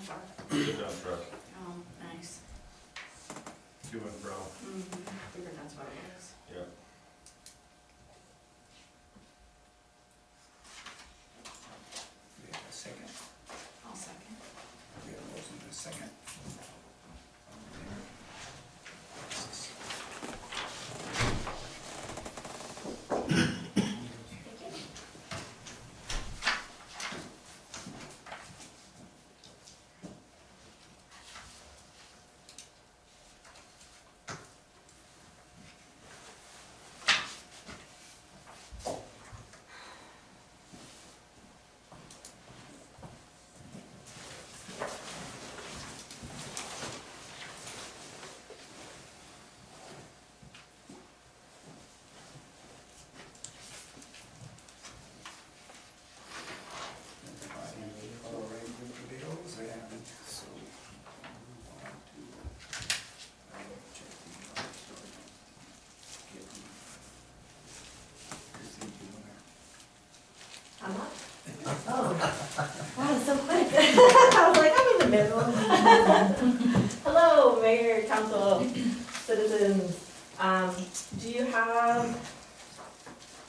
truck? Dump truck, Oh, nice. to and fro. Figured that's what it was. Yeah. We have a second. I'll second. We have a motion and a second. All right, with the bills, and so we move on to check the get the receipt you wanna- I'm up. Oh, wow, so quick. I was like, I'm in the middle. Hello, Mayor, Council, citizens. Do you have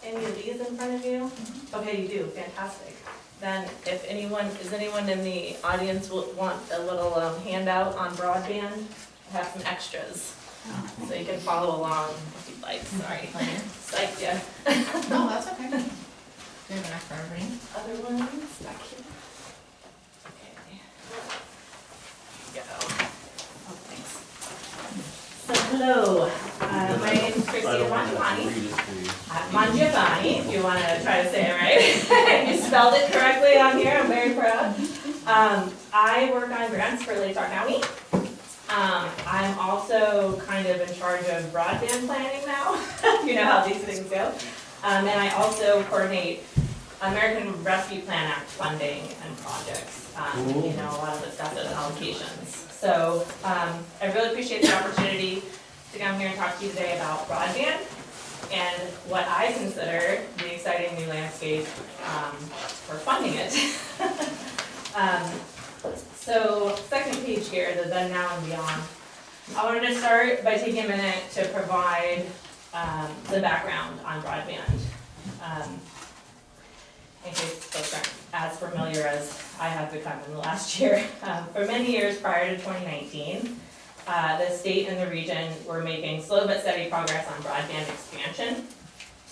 any of these in front of you? Okay, you do, fantastic. Then if anyone, is anyone in the audience will want a little handout on broadband? I have some extras, so you can follow along if you'd like, sorry. Psyched ya. No, that's okay. Do you have enough for everybody? Other ones back here. Okay. Here we go. Oh, thanks. So hello, my name is Christine Mangiapani. Mangiapani, if you want to try to say it right. You spelled it correctly on here, I'm very proud. I work on grants for Latah County. I'm also kind of in charge of broadband planning now. You know how these things go. And I also coordinate American Rescue Plan Act funding and projects. You know, a lot of the stuff and allocations. So I really appreciate the opportunity to come here and talk to you today about broadband and what I consider the exciting new landscape for funding it. So second page here, the then, now, and beyond. I wanted to start by taking a minute to provide the background on broadband. In case folks aren't as familiar as I have become in the last year. For many years prior to 2019, the state and the region were making slow but steady progress on broadband expansion.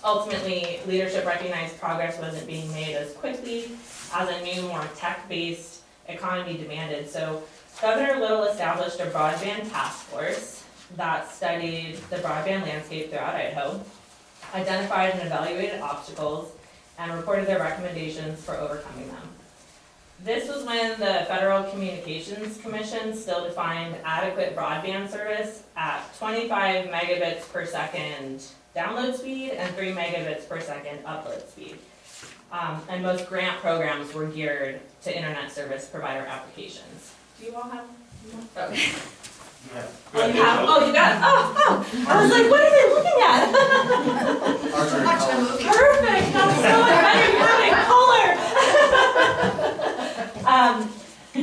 Ultimately, leadership recognized progress wasn't being made as quickly as a new, more tech-based economy demanded. So Governor Little established a broadband task force that studied the broadband landscape throughout Idaho, identified and evaluated obstacles, and reported their recommendations for overcoming them. This was when the Federal Communications Commission still defined adequate broadband service at 25 megabits per second download speed and 3 megabits per second upload speed. And most grant programs were geared to internet service provider applications. Do you all have? Okay. Yeah. Oh, you have? Oh, you got it. Oh. I was like, what are they looking at? Watching a movie. Perfect. That's so exciting.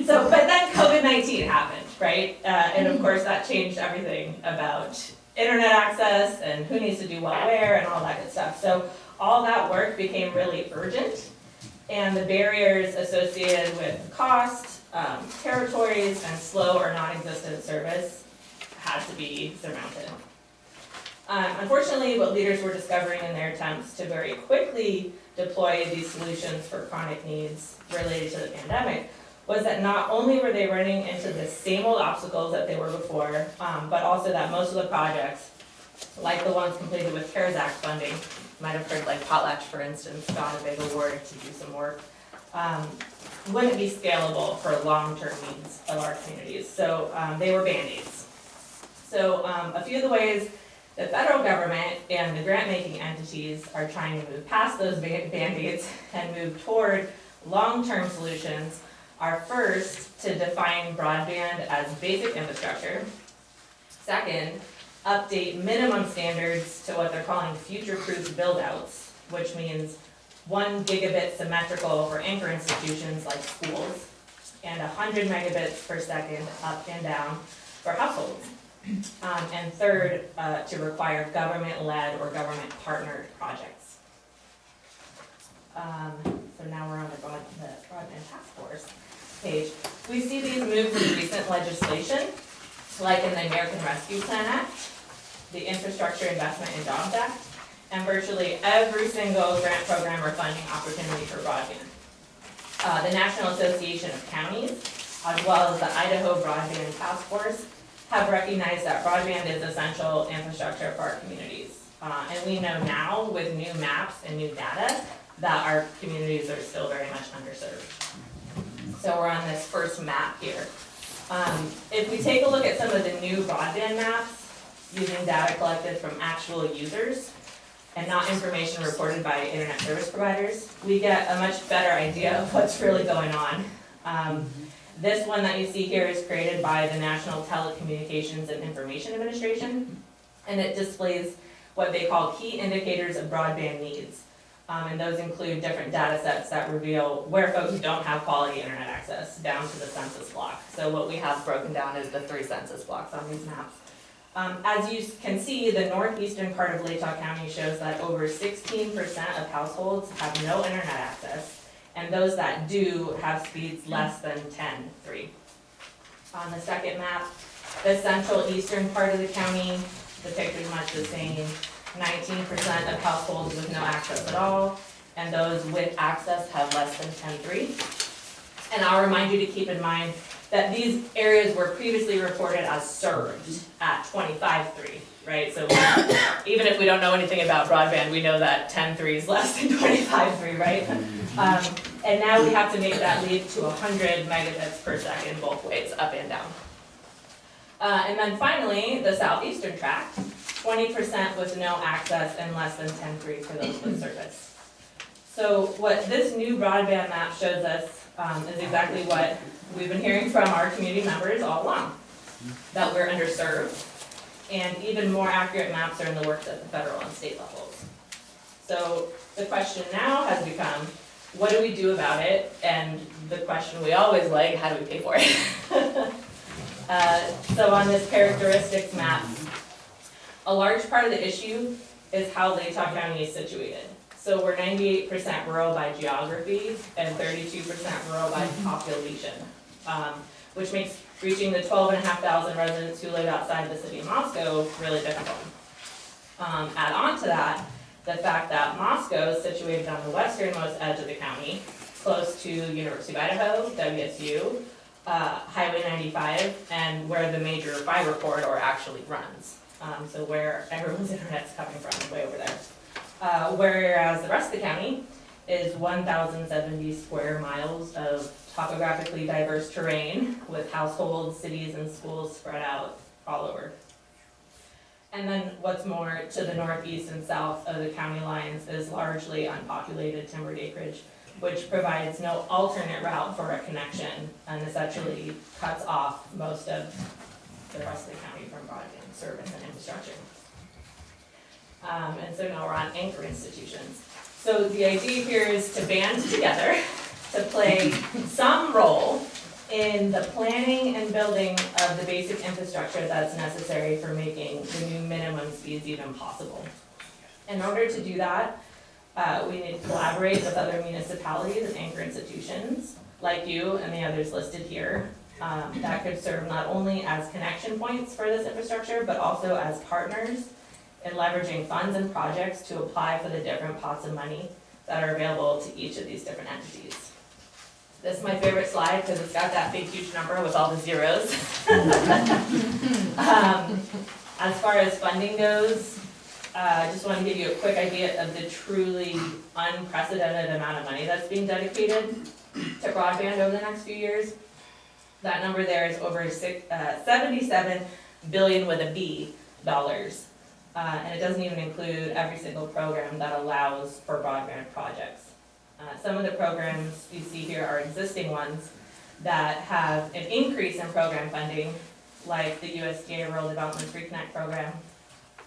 So, but then COVID-19 happened, right? And of course, that changed everything about internet access and who needs to do what where and all that good stuff. So all that work became really urgent, and the barriers associated with cost, territories, and slow or non-existent service had to be surmounted. Unfortunately, what leaders were discovering in their attempts to very quickly deploy these solutions for chronic needs related to the pandemic was that not only were they running into the same old obstacles that they were before, but also that most of the projects, like the ones completed with CARES Act funding, you might have heard like Potlatch, for instance, got a big award to do some work, wouldn't be scalable for long-term needs of our communities. So they were Band-Aids. So a few of the ways the federal government and the grant-making entities are trying to move past those Band-Aids and move toward long-term solutions are first to define broadband as basic infrastructure. Second, update minimum standards to what they're calling future-proof build-outs, which means 1 gigabit symmetrical for anchor institutions like schools, and 100 megabits per second up and down for households. And third, to require government-led or government-partnered projects. So now we're on the Broadband Task Force page. We see these moves in recent legislation, like in the American Rescue Plan Act, the Infrastructure Investment and Jobs Act, and virtually every single grant program or funding opportunity for broadband. The National Association of Counties, as well as the Idaho Broadband Task Force, have recognized that broadband is essential infrastructure for our communities. And we know now with new maps and new data that our communities are still very much underserved. So we're on this first map here. If we take a look at some of the new broadband maps using data collected from actual users and not information reported by internet service providers, we get a much better idea of what's really going on. This one that you see here is created by the National Telecommunications and Information Administration, and it displays what they call key indicators of broadband needs. And those include different data sets that reveal where folks don't have quality internet access, down to the census block. So what we have broken down is the 3 census blocks on these maps. As you can see, the northeastern part of Latah County shows that over 16% of households have no internet access, and those that do have speeds less than 10.3. On the second map, the central eastern part of the county, the picture is much the same. 19% of households with no access at all, and those with access have less than 10.3. And I'll remind you to keep in mind that these areas were previously reported as served at 25.3, right? So even if we don't know anything about broadband, we know that 10.3 is less than 25.3, right? And now we have to make that leap to 100 megabits per second both ways, up and down. And then finally, the southeastern tract, 20% with no access and less than 10.3 for those with service. So what this new broadband map shows us is exactly what we've been hearing from our community members all along, that we're underserved, and even more accurate maps are in the works at the federal and state levels. So the question now has become, what do we do about it? And the question we always like, how do we pay for it? So on this characteristics map, a large part of the issue is how Latah County is situated. So we're 98% rural by geography and 32% rural by population, which makes reaching the 12,500 residents who live outside the city of Moscow really difficult. Add on to that, the fact that Moscow is situated on the westernmost edge of the county, close to University of Idaho, WSU, Highway 95, and where the major fiber corridor actually runs. So where everyone's internet's coming from, way over there. Whereas the rest of the county is 1,070 square miles of topographically diverse terrain with households, cities, and schools spread out all over. And then what's more, to the northeast and south of the county lines is largely unpopulated timbered acreage, which provides no alternate route for a connection and essentially cuts off most of the rest of the county from broadband service and infrastructure. And so now we're on anchor institutions. So the idea here is to band together to play some role in the planning and building of the basic infrastructure that's necessary for making the new minimum speeds even possible. In order to do that, we need to collaborate with other municipalities and anchor institutions like you and the others listed here that could serve not only as connection points for this infrastructure, but also as partners in leveraging funds and projects to apply for the different pots of money that are available to each of these different entities. This is my favorite slide because it's got that big huge number with all the zeros. As far as funding goes, I just want to give you a quick idea of the truly unprecedented amount of money that's being dedicated to broadband over the next few years. That number there is over $77 billion with a B dollars. And it doesn't even include every single program that allows for broadband projects. Some of the programs you see here are existing ones that have an increase in program funding, like the USDA Rural Development Reconnect program,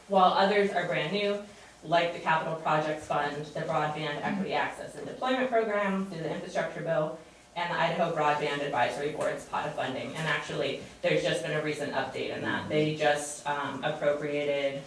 while others are brand new, like the Capital Projects Fund, the Broadband Equity Access and Deployment Program through the Infrastructure Bill, and the Idaho Broadband Advisory Board's pot of funding. And actually, there's just been a recent update in that. They just appropriated,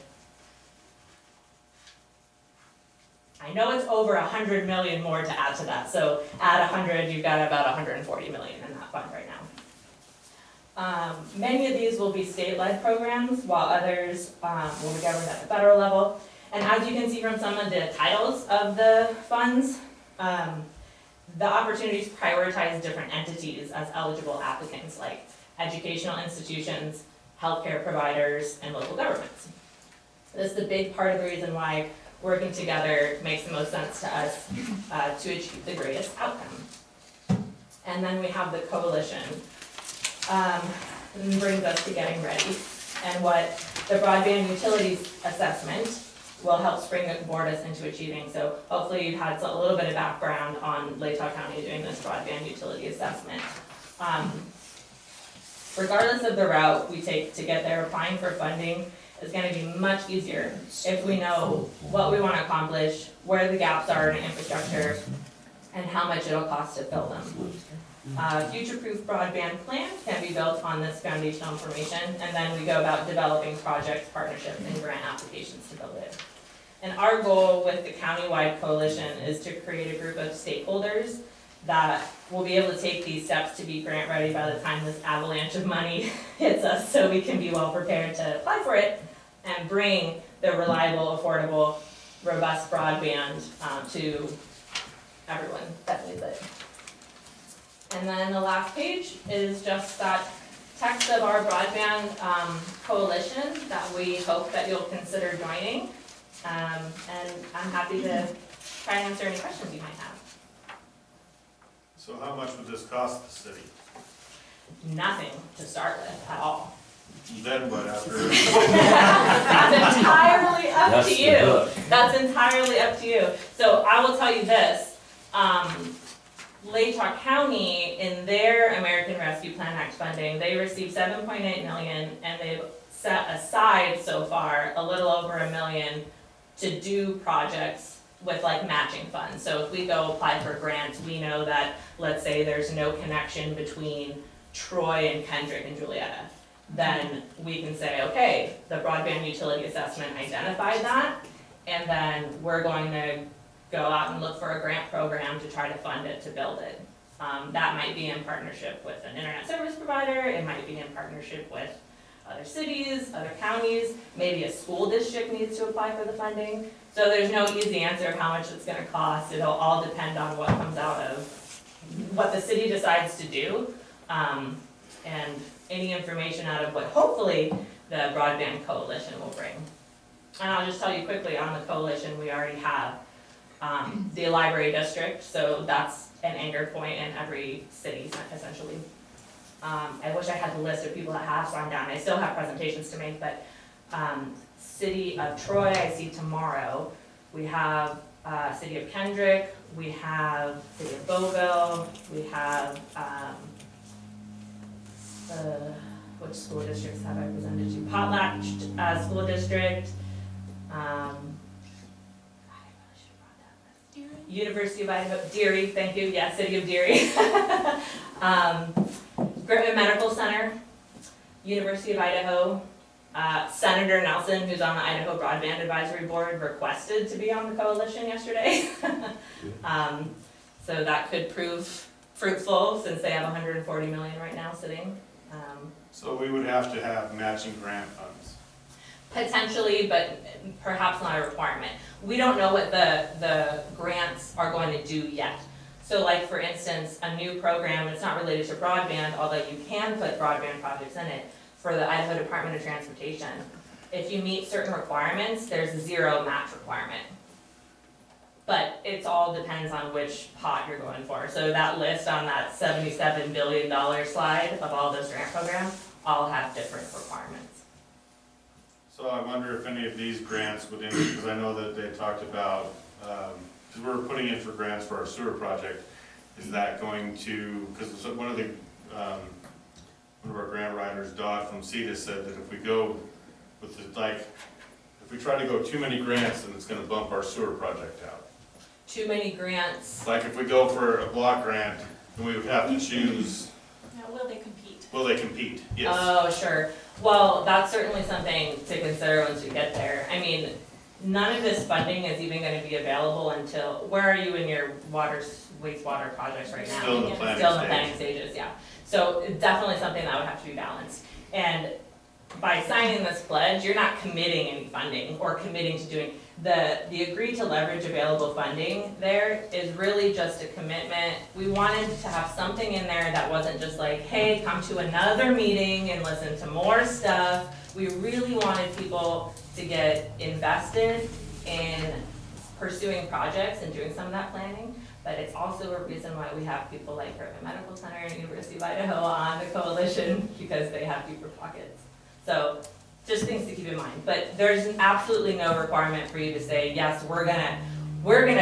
I know it's over 100 million more to add to that. So add 100, you've got about 140 million in that fund right now. Many of these will be state-led programs, while others will be governed at the federal level. And as you can see from some of the titles of the funds, the opportunities prioritize different entities as eligible applicants, like educational institutions, healthcare providers, and local governments. This is a big part of the reason why working together makes the most sense to us to achieve the greatest outcome. And then we have the coalition. And brings us to getting ready. And what the broadband utilities assessment will help springboard us into achieving. So hopefully you've had a little bit of background on Latah County doing this broadband utility assessment. Regardless of the route we take to get there, applying for funding is going to be much easier if we know what we want to accomplish, where the gaps are in infrastructure, and how much it'll cost to fill them. Future-proof broadband plans can be built on this foundational information, and then we go about developing projects, partnerships, and grant applications to build it. And our goal with the countywide coalition is to create a group of stakeholders that will be able to take these steps to be grant ready by the time this avalanche of money hits us, so we can be well prepared to apply for it and bring the reliable, affordable, robust broadband to everyone that needs it. And then the last page is just that text of our broadband coalition that we hope that you'll consider joining. And I'm happy to try and answer any questions you might have. So how much would this cost the city? Nothing to start with at all. Then what after? That's entirely up to you. That's entirely up to you. So I will tell you this. Latah County, in their American Rescue Plan Act funding, they received $7.8 million, and they've set aside so far a little over $1 million to do projects with like matching funds. So if we go apply for grants, we know that, let's say there's no connection between Troy and Kendrick and Juliaetta, then we can say, okay, the broadband utility assessment identified that, and then we're going to go out and look for a grant program to try to fund it, to build it. That might be in partnership with an internet service provider, it might be in partnership with other cities, other counties, maybe a school district needs to apply for the funding. So there's no easy answer of how much it's gonna cost. It'll all depend on what comes out of what the city decides to do, and any information out of what hopefully the Broadband Coalition will bring. And I'll just tell you quickly, on the coalition, we already have the library district, so that's an anchor point in every city, essentially. I wish I had the list of people that have signed on. I still have presentations to make, but City of Troy, I see tomorrow. We have City of Kendrick, we have City of Beauville, we have, which school districts have I presented to? Potlatch School District, University of Idaho, Deary, thank you, yeah, City of Deary. Griffin Medical Center, University of Idaho, Senator Nelson, who's on the Idaho Broadband Advisory Board, requested to be on the coalition yesterday. So that could prove fruitful, since they have 140 million right now sitting. So we would have to have matching grant funds. Potentially, but perhaps not a requirement. We don't know what the grants are going to do yet. So like, for instance, a new program, it's not related to broadband, although you can put broadband projects in it, for the Idaho Department of Transportation. If you meet certain requirements, there's a zero match requirement. But it all depends on which pot you're going for. So that list on that $77 billion slide of all those grant programs all have different requirements. So I wonder if any of these grants would, because I know that they talked about, because we're putting in for grants for our sewer project, is that going to, because one of our grant writers, Dodd from CETA, said that if we go with the, if we try to go too many grants, then it's going to bump our sewer project out. Too many grants. Like if we go for a block grant And we would have to choose, Now, will they compete? will they compete? Yes. Oh, sure. Well, that's certainly something to consider once we get there. I mean, none of this funding is even gonna be available until, where are you in your wastewater projects right now? Still in the planning Still in the stage. planning stages, yeah. So it's definitely something that would have to be balanced. And by signing this pledge, you're not committing any funding or committing to doing, the agree to leverage available funding there is really just a commitment. We wanted to have something in there that wasn't just like, hey, come to another meeting and listen to more stuff. We really wanted people to get invested in pursuing projects and doing some of that planning. But it's also a reason why we have people like Urban Medical Center and University of Idaho on the coalition, because they have deeper pockets. So just things to keep in mind. But there's absolutely no requirement for you to say, yes, we're gonna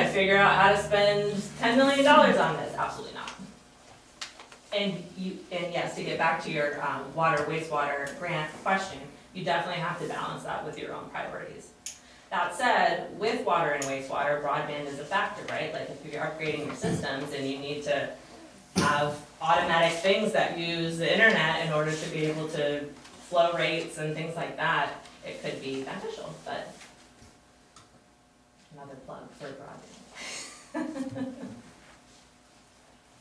figure out how to spend $10 million on this. Absolutely not. And yes, to get back to your water, wastewater grant question, you definitely have to balance that with your own priorities. That said, with water and wastewater, broadband is a factor, right? Like if you're upgrading your systems and you need to have automatic things that use the internet in order to be able to flow rates and things like that, it could be beneficial, but another plug for broadband.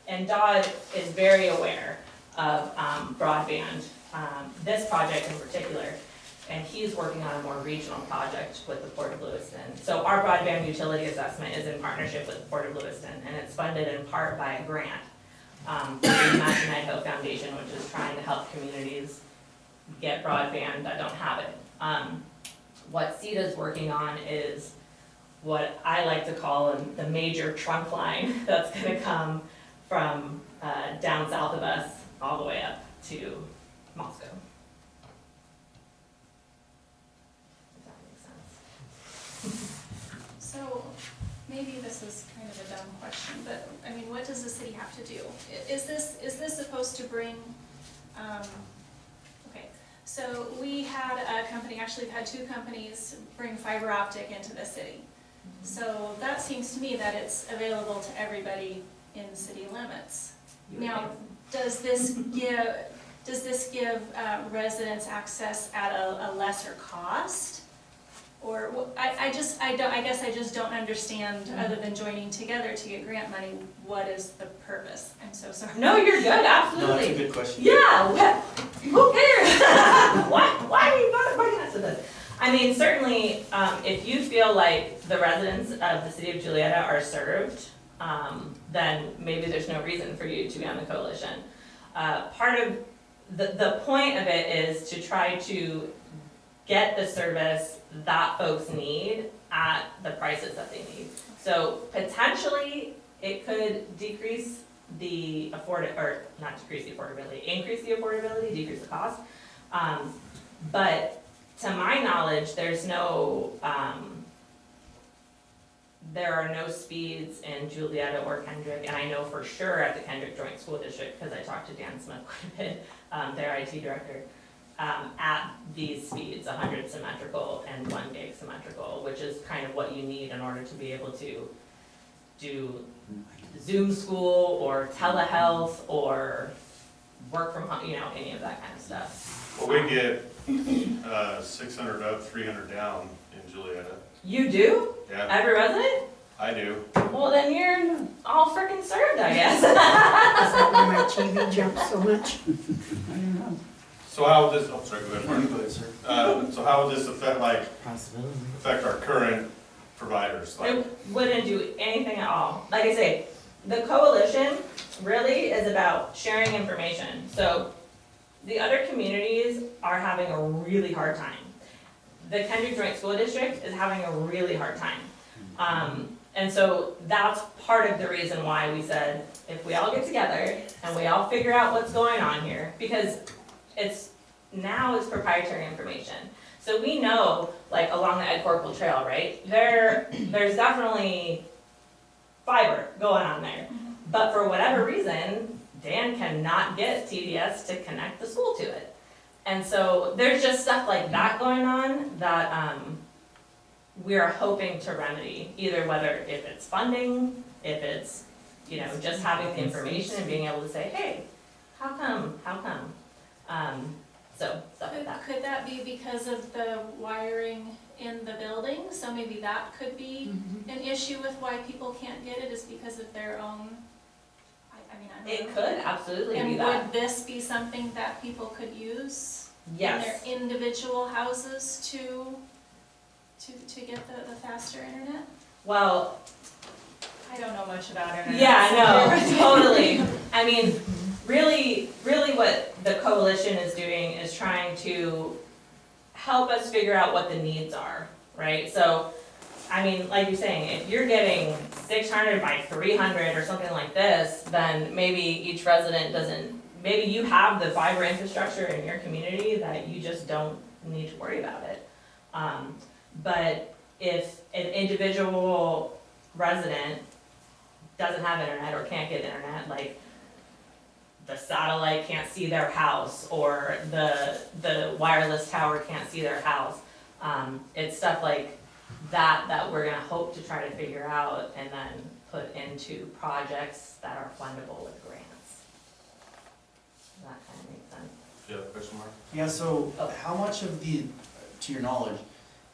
And Dodd is very aware of broadband, this project in particular, and he's working on a more regional project with the Port of Lewiston. So our broadband utility assessment is in partnership with the Port of Lewiston, and it's funded in part by a grant from the Imagine Idaho Foundation, which is trying to help communities get broadband that don't have it. What CETA's working on is what I like to call the major trunk line that's gonna come from down south of us all the way up to Moscow. If that makes sense. So, maybe this is kind of a dumb question, but, I mean, what does the city have to do? Is this supposed to bring, okay, so we had a company, actually we've had two companies bring fiber optic into the city. So that seems to me that it's available to everybody in city limits. Now, does this give residents access at a lesser cost? Or, I guess I just don't understand, other than joining together to get grant money, what is the purpose? I'm so sorry. No, you're good, No, absolutely. that's a good question. Yeah, who cares? Why are you bringing us to this? I mean, certainly, if you feel like the residents of the City of Juliaetta are served, then maybe there's no reason for you to be on the coalition. Part of the point of it is to try to get the service that folks need at the prices that they need. So potentially, it could decrease the not decrease the affordability, increase the affordability, decrease the cost. But to my knowledge, there's no, there are no speeds in Juliaetta or Kendrick, and I know for sure at the Kendrick Joint School District, because I talked to Dan Smith quite a bit, their IT director, at these speeds, 100 symmetrical and 1 gig symmetrical, which is kind of what you need in order to be able to do Zoom school or telehealth or work from home, any of that kind of stuff. Well, we get 600 up, 300 down in Juliaetta. You do? Yeah, Every resident? I do. Well, then you're all freaking served, I guess. Is that why my TV jumps so much? I don't know. So how would this, oh, sorry, go ahead, Mark. Go ahead, sir. So how would this affect, Possibility. affect our current providers? It wouldn't do anything at all. Like I say, the coalition really is about sharing information. So the other communities are having a really hard time. The Kendrick Joint School District is having a really hard time. And so that's part of the reason why we said, if we all get together and we all figure out what's going on here, because it's proprietary information. So we know, like along the Ed Corporal Trail, right? There's definitely fiber going on there. But for whatever reason, Dan cannot get TDS to connect the school to it. And so there's just stuff like that going on that we're hoping to remedy, either whether if it's funding, if it's you know, just having the information and being able to say, hey, how come? So, stuff like that. Could that be because of the wiring in the building? So maybe that could be Mhm. an issue with why people can't get it, is because of their own, I mean, I don't know. It could absolutely be And that. would this be something that people could use in Yes. their individual houses to get the faster internet? Well, I don't know much about internet. yeah, no, totally. I mean, really what the coalition is doing is trying to help us figure out what the needs are, right? So, I mean, like you're saying, if you're getting 600 by 300 or something like this, then maybe each resident doesn't, maybe you have the fiber infrastructure in your community that you just don't need to worry about it. But if an individual resident doesn't have internet or can't get internet, like the satellite can't see their house or the wireless tower can't see their house, it's stuff like that we're gonna hope to try to figure out and then put into projects that are fundable with grants. Does that kind of make sense? Do you have a question, Mark? Yeah, so Oh. how much of the, to your knowledge,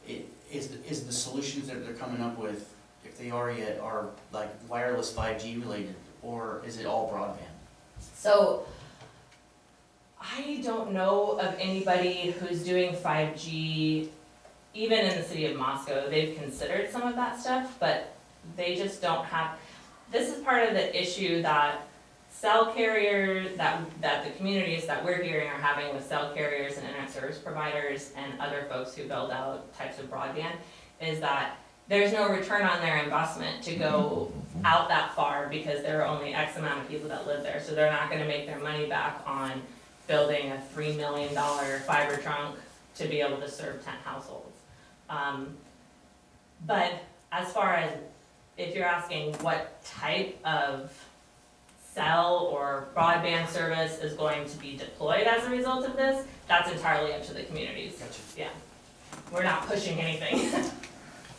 is the solutions that they're coming up with, if they are yet, are like wireless 5G related, or is it all broadband? So, I don't know of anybody who's doing 5G, even in the city of Moscow. They've considered some of that stuff, but they just don't have, this is part of the issue that cell carriers, that the communities that we're hearing are having with cell carriers and internet service providers and other folks who build out types of broadband, is that there's no return on their investment to go out that far because there are only X amount of people that live there. So they're not gonna make their money back on building a $3 million fiber trunk to be able to serve 10 households. But as far as, if you're asking what type of cell or broadband service is going to be deployed as a result of this, that's entirely up to the communities. Gotcha. Yeah, we're not pushing anything.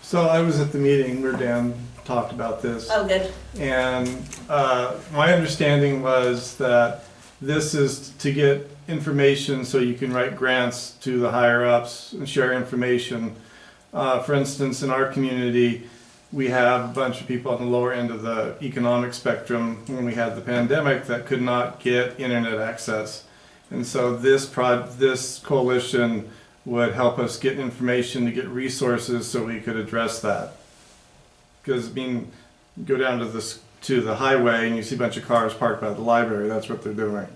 So I was at the meeting where Dan talked about this, Oh, good. and my understanding was that this is to get information so you can write grants to the higher ups and share information. For instance, in our community, we have a bunch of people on the lower end of the economic spectrum when we had the pandemic that could not get internet access. And so this coalition would help us get information to get resources so we could address that. Because I mean, you go down to the highway and you see a bunch of cars parked by the library, that's what they're doing.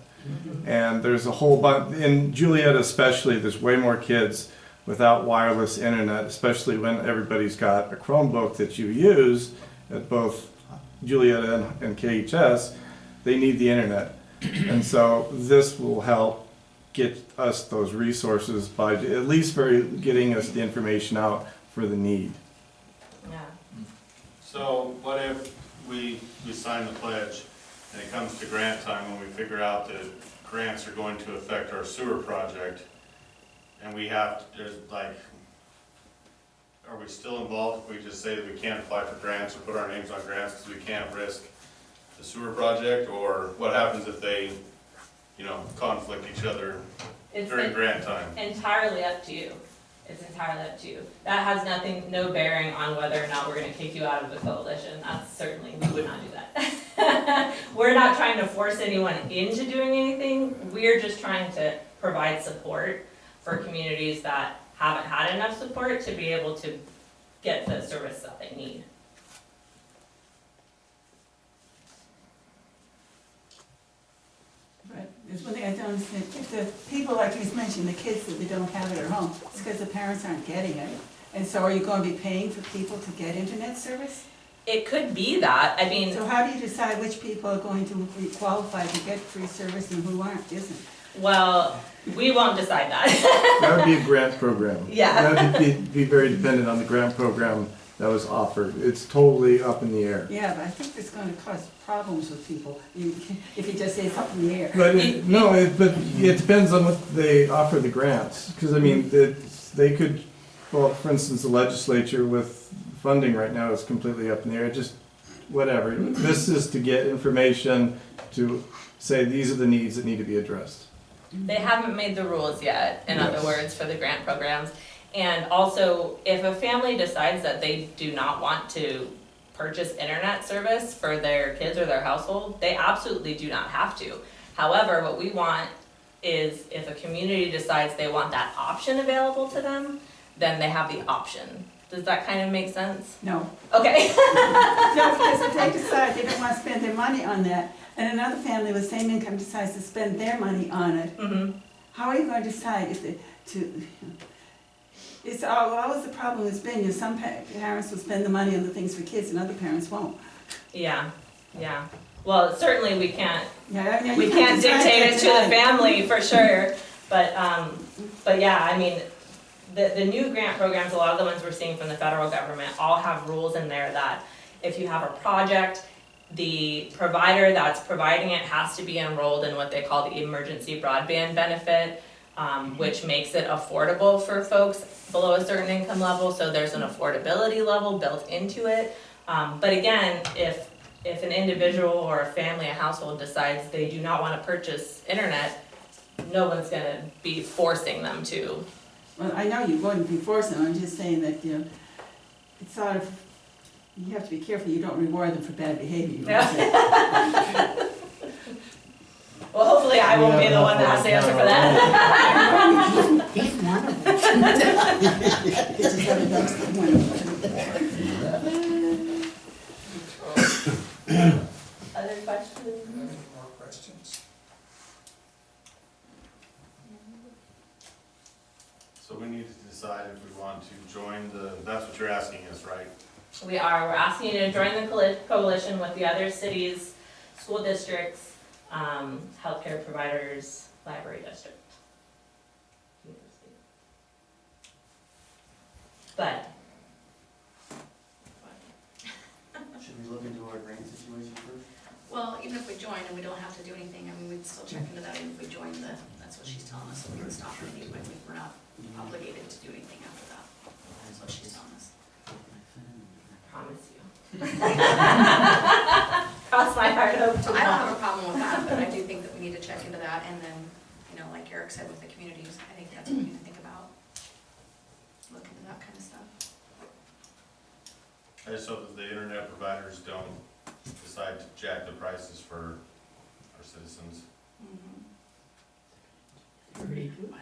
And there's a whole bunch, in Julietta especially, there's way more kids without wireless internet, especially when everybody's got a Chromebook that you use at both Julietta and KHS, they need the internet. And so this will help get us those resources by at least getting us the information out for the need. Yeah. So what if we sign the pledge and it comes to grant time when we figure out that grants are going to affect our sewer project, and we have, there's like, are we still involved if we just say that we can't apply for grants or put our names on grants because we can't risk the sewer project? Or what happens if they, you know, conflict each other during grant time? Entirely up to you. It's entirely up to you. That has no bearing on whether or not we're gonna kick you out of the coalition. That's certainly, we would not do that. We're not trying to force anyone into doing anything. We're just trying to provide support for communities that haven't had enough support to be able to get the service that they need. But there's one thing I don't understand, if the people, like you mentioned, the kids that they don't have it at home, it's because the parents aren't getting it. And so are you going to be paying for people to get internet service? It could be that, I mean, So how do you decide which people are going to be qualified to get free service and who isn't? well, we won't decide that. That would be a grant program. Yeah. That would be very dependent on the grant program that was offered. It's totally up in the air. Yeah, but I think it's going to cause problems with people if you just say it's up in the air. But it depends on what they offer the grants. Because I mean, they could, well, for instance, the legislature with funding right now is completely up in the air. It just whatever. This is to get information to say these are the needs that need to be addressed. They haven't made the rules yet, in other Yes. words, for the grant programs. And also, if a family decides that they do not want to purchase internet service for their kids or their household, they absolutely do not have to. However, what we want is if a community decides they want that option available to them, then they have the option. Does that kind of make sense? No. Okay. No, because if they decide they don't want to spend their money on that, and another family with same income decides to spend their money on it, Mm-hmm. how are you going to decide if they, it's always the problem has been, some parents will spend the money on the things for kids and other parents won't. Yeah, yeah. Well, certainly we can't Yeah, I mean, we you can't decide dictate it that to the tonight. family for sure, but yeah, I mean, the new grant programs, a lot of the ones we're seeing from the federal government, all have rules in there that if you have a project, the provider that's providing it has to be enrolled in what they call the emergency broadband benefit, which makes it affordable for folks below a certain income level, so there's an affordability level built into it. But again, if an individual or a family, a household decides they do not want to purchase internet, no one's gonna be forcing them to. Well, I know you wouldn't be forcing them, I'm just saying that, it's sort of, you have to be careful you don't reward them for bad behavior. You know what I'm saying? Well, hopefully I won't be the one that has to answer for that. He's one of them. This is what it looks like when Other questions? Any more questions? So we need to decide if we want to join that's what you're asking us, right? We're asking you to join the coalition with the other cities, school districts, healthcare providers, library district. But, Should we look into our grant situation first? Well, even if we join and we don't have to do anything, I mean, we'd still check into that, even if we join that's what she's telling us, so we can stop it anyway, we're not obligated to do anything after that. That's what she's telling us. promise you. Cross my heart, hope to I don't have not. a problem with that, but I do think that we need to check into that, and then, like Eric said, with the communities, I think that's what we need to think about. Look into that kind of stuff. I just hope that the internet providers don't decide to jack the prices for our citizens. Pretty good.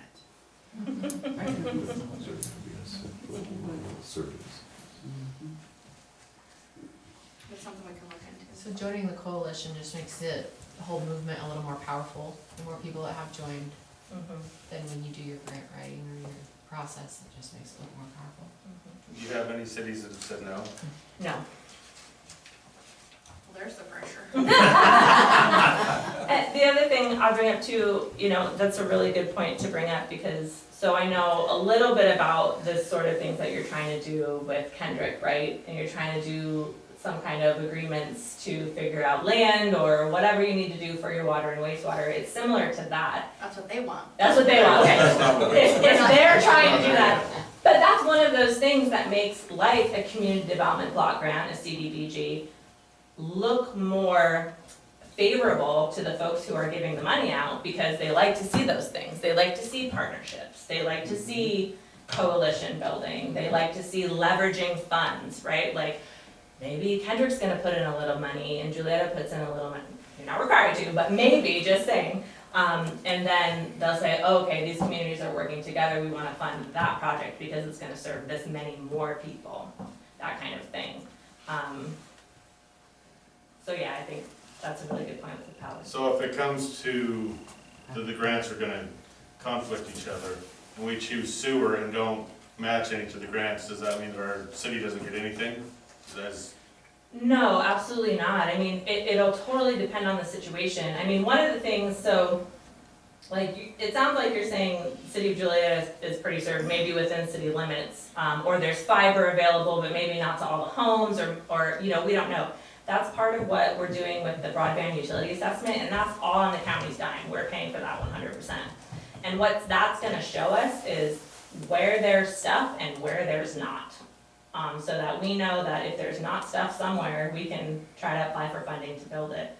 It's something we can look into. So joining the coalition just makes the whole movement a little more powerful. The more people that have joined, then when you do your grant writing or your process, it just makes it look more powerful. Do you have any cities that have said no? No. Well, there's the pressure. And the other thing I'll bring up too, that's a really good point to bring up because, so I know a little bit about this sort of things that you're trying to do with Kendrick, right? And you're trying to do some kind of agreements to figure out land or whatever you need to do for your water and wastewater. It's similar to that. That's what they want. That's what they want, okay. That's not what If they're trying to do that. But that's one of those things that makes like a community development block grant, a CDBG, look more favorable to the folks who are giving the money out because they like to see those things. They like to see partnerships. They like to see coalition building. They like to see leveraging funds, right? Like maybe Kendrick's gonna put in a little money and Julietta puts in a little money. You're not required to, but maybe, just saying. And then they'll say, oh, okay, these communities are working together, we wanna fund that project because it's gonna serve this many more people, that kind of thing. So yeah, I think that's a really good point with the Payables. So if it comes to the grants are gonna conflict each other, and we choose sewer and don't match any to the grants, does that mean that our city doesn't get anything? No, absolutely not. I mean, it'll totally depend on the situation. I mean, one of the things, so, like, it sounds like you're saying City of Juliaetta is pretty served, maybe within city limits, or there's fiber available, but maybe not to all the homes, or we don't know. That's part of what we're doing with the broadband utility assessment, and that's all on the county's dime. We're paying for that 100%. And what that's gonna show us is where there's stuff and where there's not. so that we know that if there's not stuff somewhere, we can try to apply for funding to build it.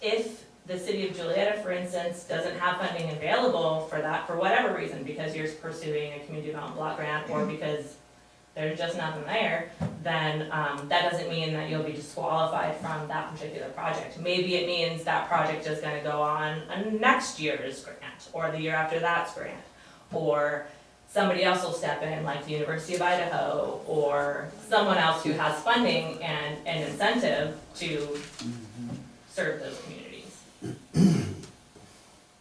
If the City of Juliaetta, for instance, doesn't have funding available for that, for whatever reason, because you're pursuing a community development block grant, or because there's just nothing there, then that doesn't mean that you'll be disqualified from that particular project. Maybe it means that project is gonna go on a next year's grant, or the year after that's grant, or somebody else will step in, like the University of Idaho, or someone else who has funding and an incentive to serve those communities.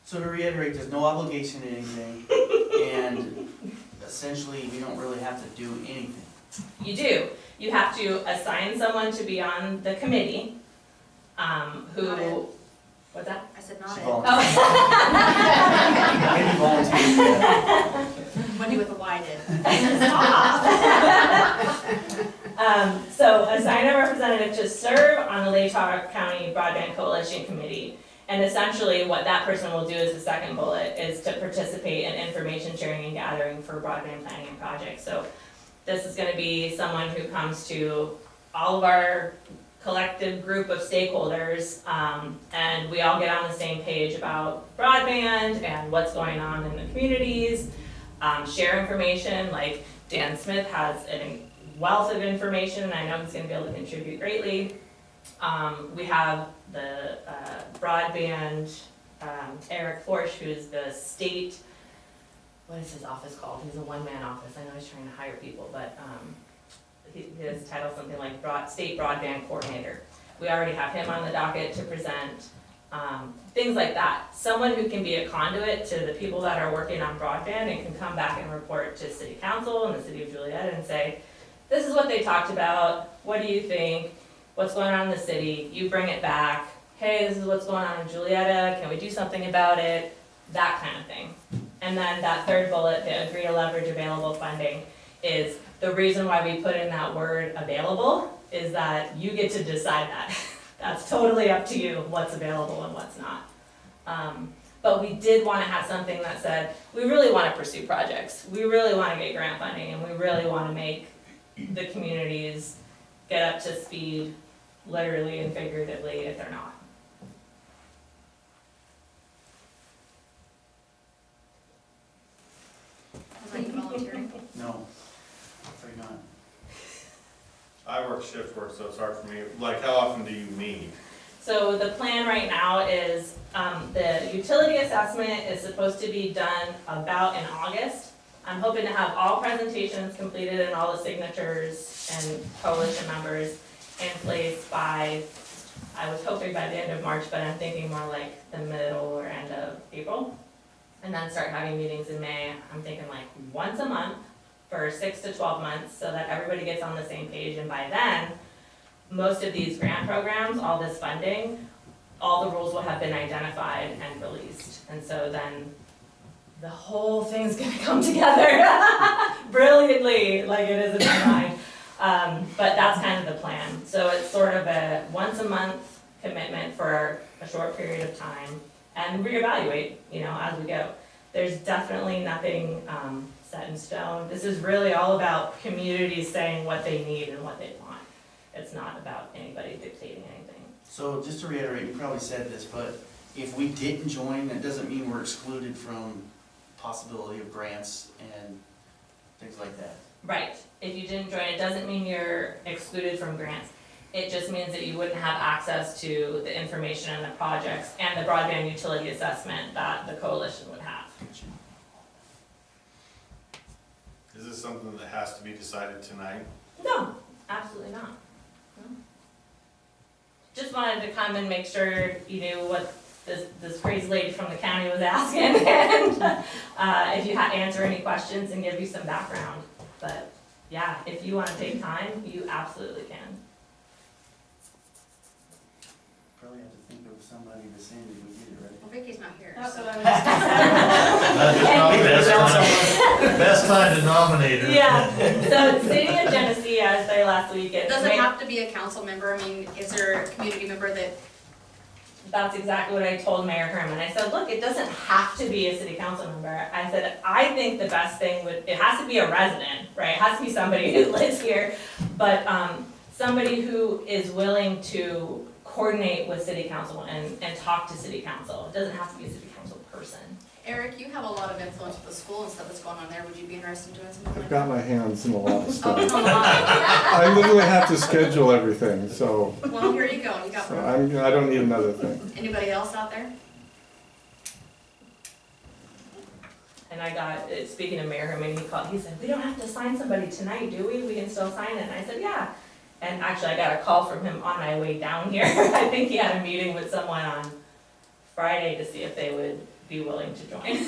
So to reiterate, there's no obligation to anything, and essentially, we don't really have to do anything. You do. You have to assign someone to be on the committee, who, Not it. what's that? I said not She it. volunteered. Oh. Maybe volunteered. Wendy with a Y did. So assign a representative to serve on the Latah County Broadband Coalition Committee. And essentially what that person will do as the second bullet is to participate in information sharing and gathering for broadband planning and projects. So this is gonna be someone who comes to all of our collective group of stakeholders, and we all get on the same page about broadband and what's going on in the communities, share information, like Dan Smith has a wealth of information, and I know he's gonna be able to contribute greatly. We have the broadband, Eric Forsch, who's the state, what is his office called? He's a one-man office. I know he's trying to hire people, but his title is something like State Broadband Coordinator. We already have him on the docket to present, things like that. Someone who can be a conduit to the people that are working on broadband and can come back and report to City Council and the City of Juliaetta and say, this is what they talked about, what do you think? What's going on in the city? You bring it back. Hey, this is what's going on in Juliaetta, can we do something about it? That kind of thing. And then that third bullet, the agree to leverage available funding, is the reason why we put in that word available is that you get to decide that. That's totally up to you what's available and what's not. But we did want to have something that said, we really want to pursue projects. We really want to get grant funding, and we really want to make the communities get up to speed, literally and figuratively, if they're not. Was that you volunteering? No, afraid not. I work shift work, so it's hard for me. Like, how often do you meet? So the plan right now is, the utility assessment is supposed to be done about in August. I'm hoping to have all presentations completed and all the signatures and coalition members in place by, I was hoping by the end of March, but I'm thinking more like the middle or end of April. And then start having meetings in May. I'm thinking like once a month for 6 to 12 months so that everybody gets on the same page. And by then, most of these grant programs, all this funding, all the rules will have been identified and released. And so then the whole thing's gonna come together brilliantly, like it is in my mind. But that's kind of the plan. So it's sort of a once a month commitment for a short period of time and reevaluate, as we go. There's definitely nothing set in stone. This is really all about communities saying what they need and what they want. It's not about anybody dictating anything. So just to reiterate, you probably said this, but if we didn't join, that doesn't mean we're excluded from possibility of grants and things like that. Right. If you didn't join, it doesn't mean you're excluded from grants. It just means that you wouldn't have access to the information and the projects and the broadband utility assessment that the coalition would have. Is this something that has to be decided tonight? No, absolutely not. No. Just wanted to come and make sure you knew what this crazy lady from the county was asking, and if you had to answer any questions and give you some background. But yeah, if you want to take time, you absolutely can. Probably have to think of somebody to send if we did it, right? Well, Vicky's not here. That's so- what I was Best time to nominate her. Yeah, so City of Genesee, I was there last week. It doesn't have to be a council member. I mean, is there a community member that that's exactly what I told Mayor Herman. I said, look, it doesn't have to be a city council member. I said, I think the best thing it has to be a resident, right? It has to be somebody who lives here, but, somebody who is willing to coordinate with city council and talk to city council. It doesn't have to be a city council person. Eric, you have a lot of influence with the school and stuff that's going on there. Would you be interested in doing something like I've that? got my hands in a lot of Oh, stuff. come on. I literally have to schedule everything, so, Well, here you go. You got so one. I don't need another thing. Anybody else out there? And I got, speaking of Mayor Herman, he said, we don't have to sign somebody tonight, do we? We can still sign it. And I said, yeah. And actually, I got a call from him on my way down here. I think he had a meeting with someone on Friday to see if they would be willing to join.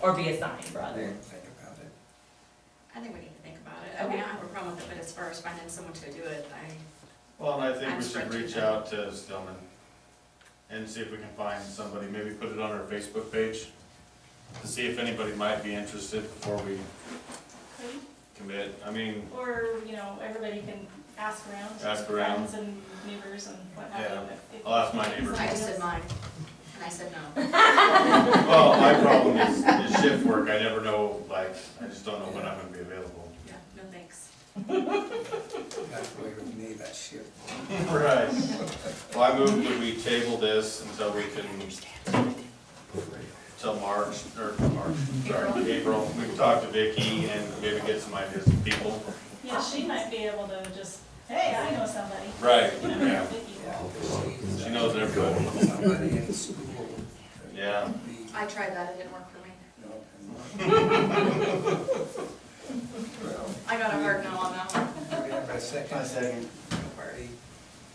Or be assigned, rather. Think about it. I think we need to think about it. I mean, I don't have a problem with it, but as far as finding someone to do it, Well, and I think I'm we should spread too reach thin. out to Stillman and see if we can find somebody, maybe put it on our Facebook page to see if anybody might be interested before we commit. I mean, Or, you know, everybody can ask around. Ask around. Friends and neighbors and what have Yeah. you. if- I'll ask my neighbor. I just said mine, and I said no. well, my problem is shift work. I never know, like, I just don't know when I'm gonna be available. Yeah, no thanks. That's the way with me, that shift. Right. Well, I moved that we table this until we can, till March, sorry, April. We can talk to Vicky and maybe get some ideas from people. Yeah, she might be able to just, hey, I know somebody. Right, You know, yeah. Vicky. Yeah, 'cause she's, She knows everybody. somebody in school. Yeah. I tried that, it didn't work for me. Well, I got a hard no on that one. do we have a second? My second. Party,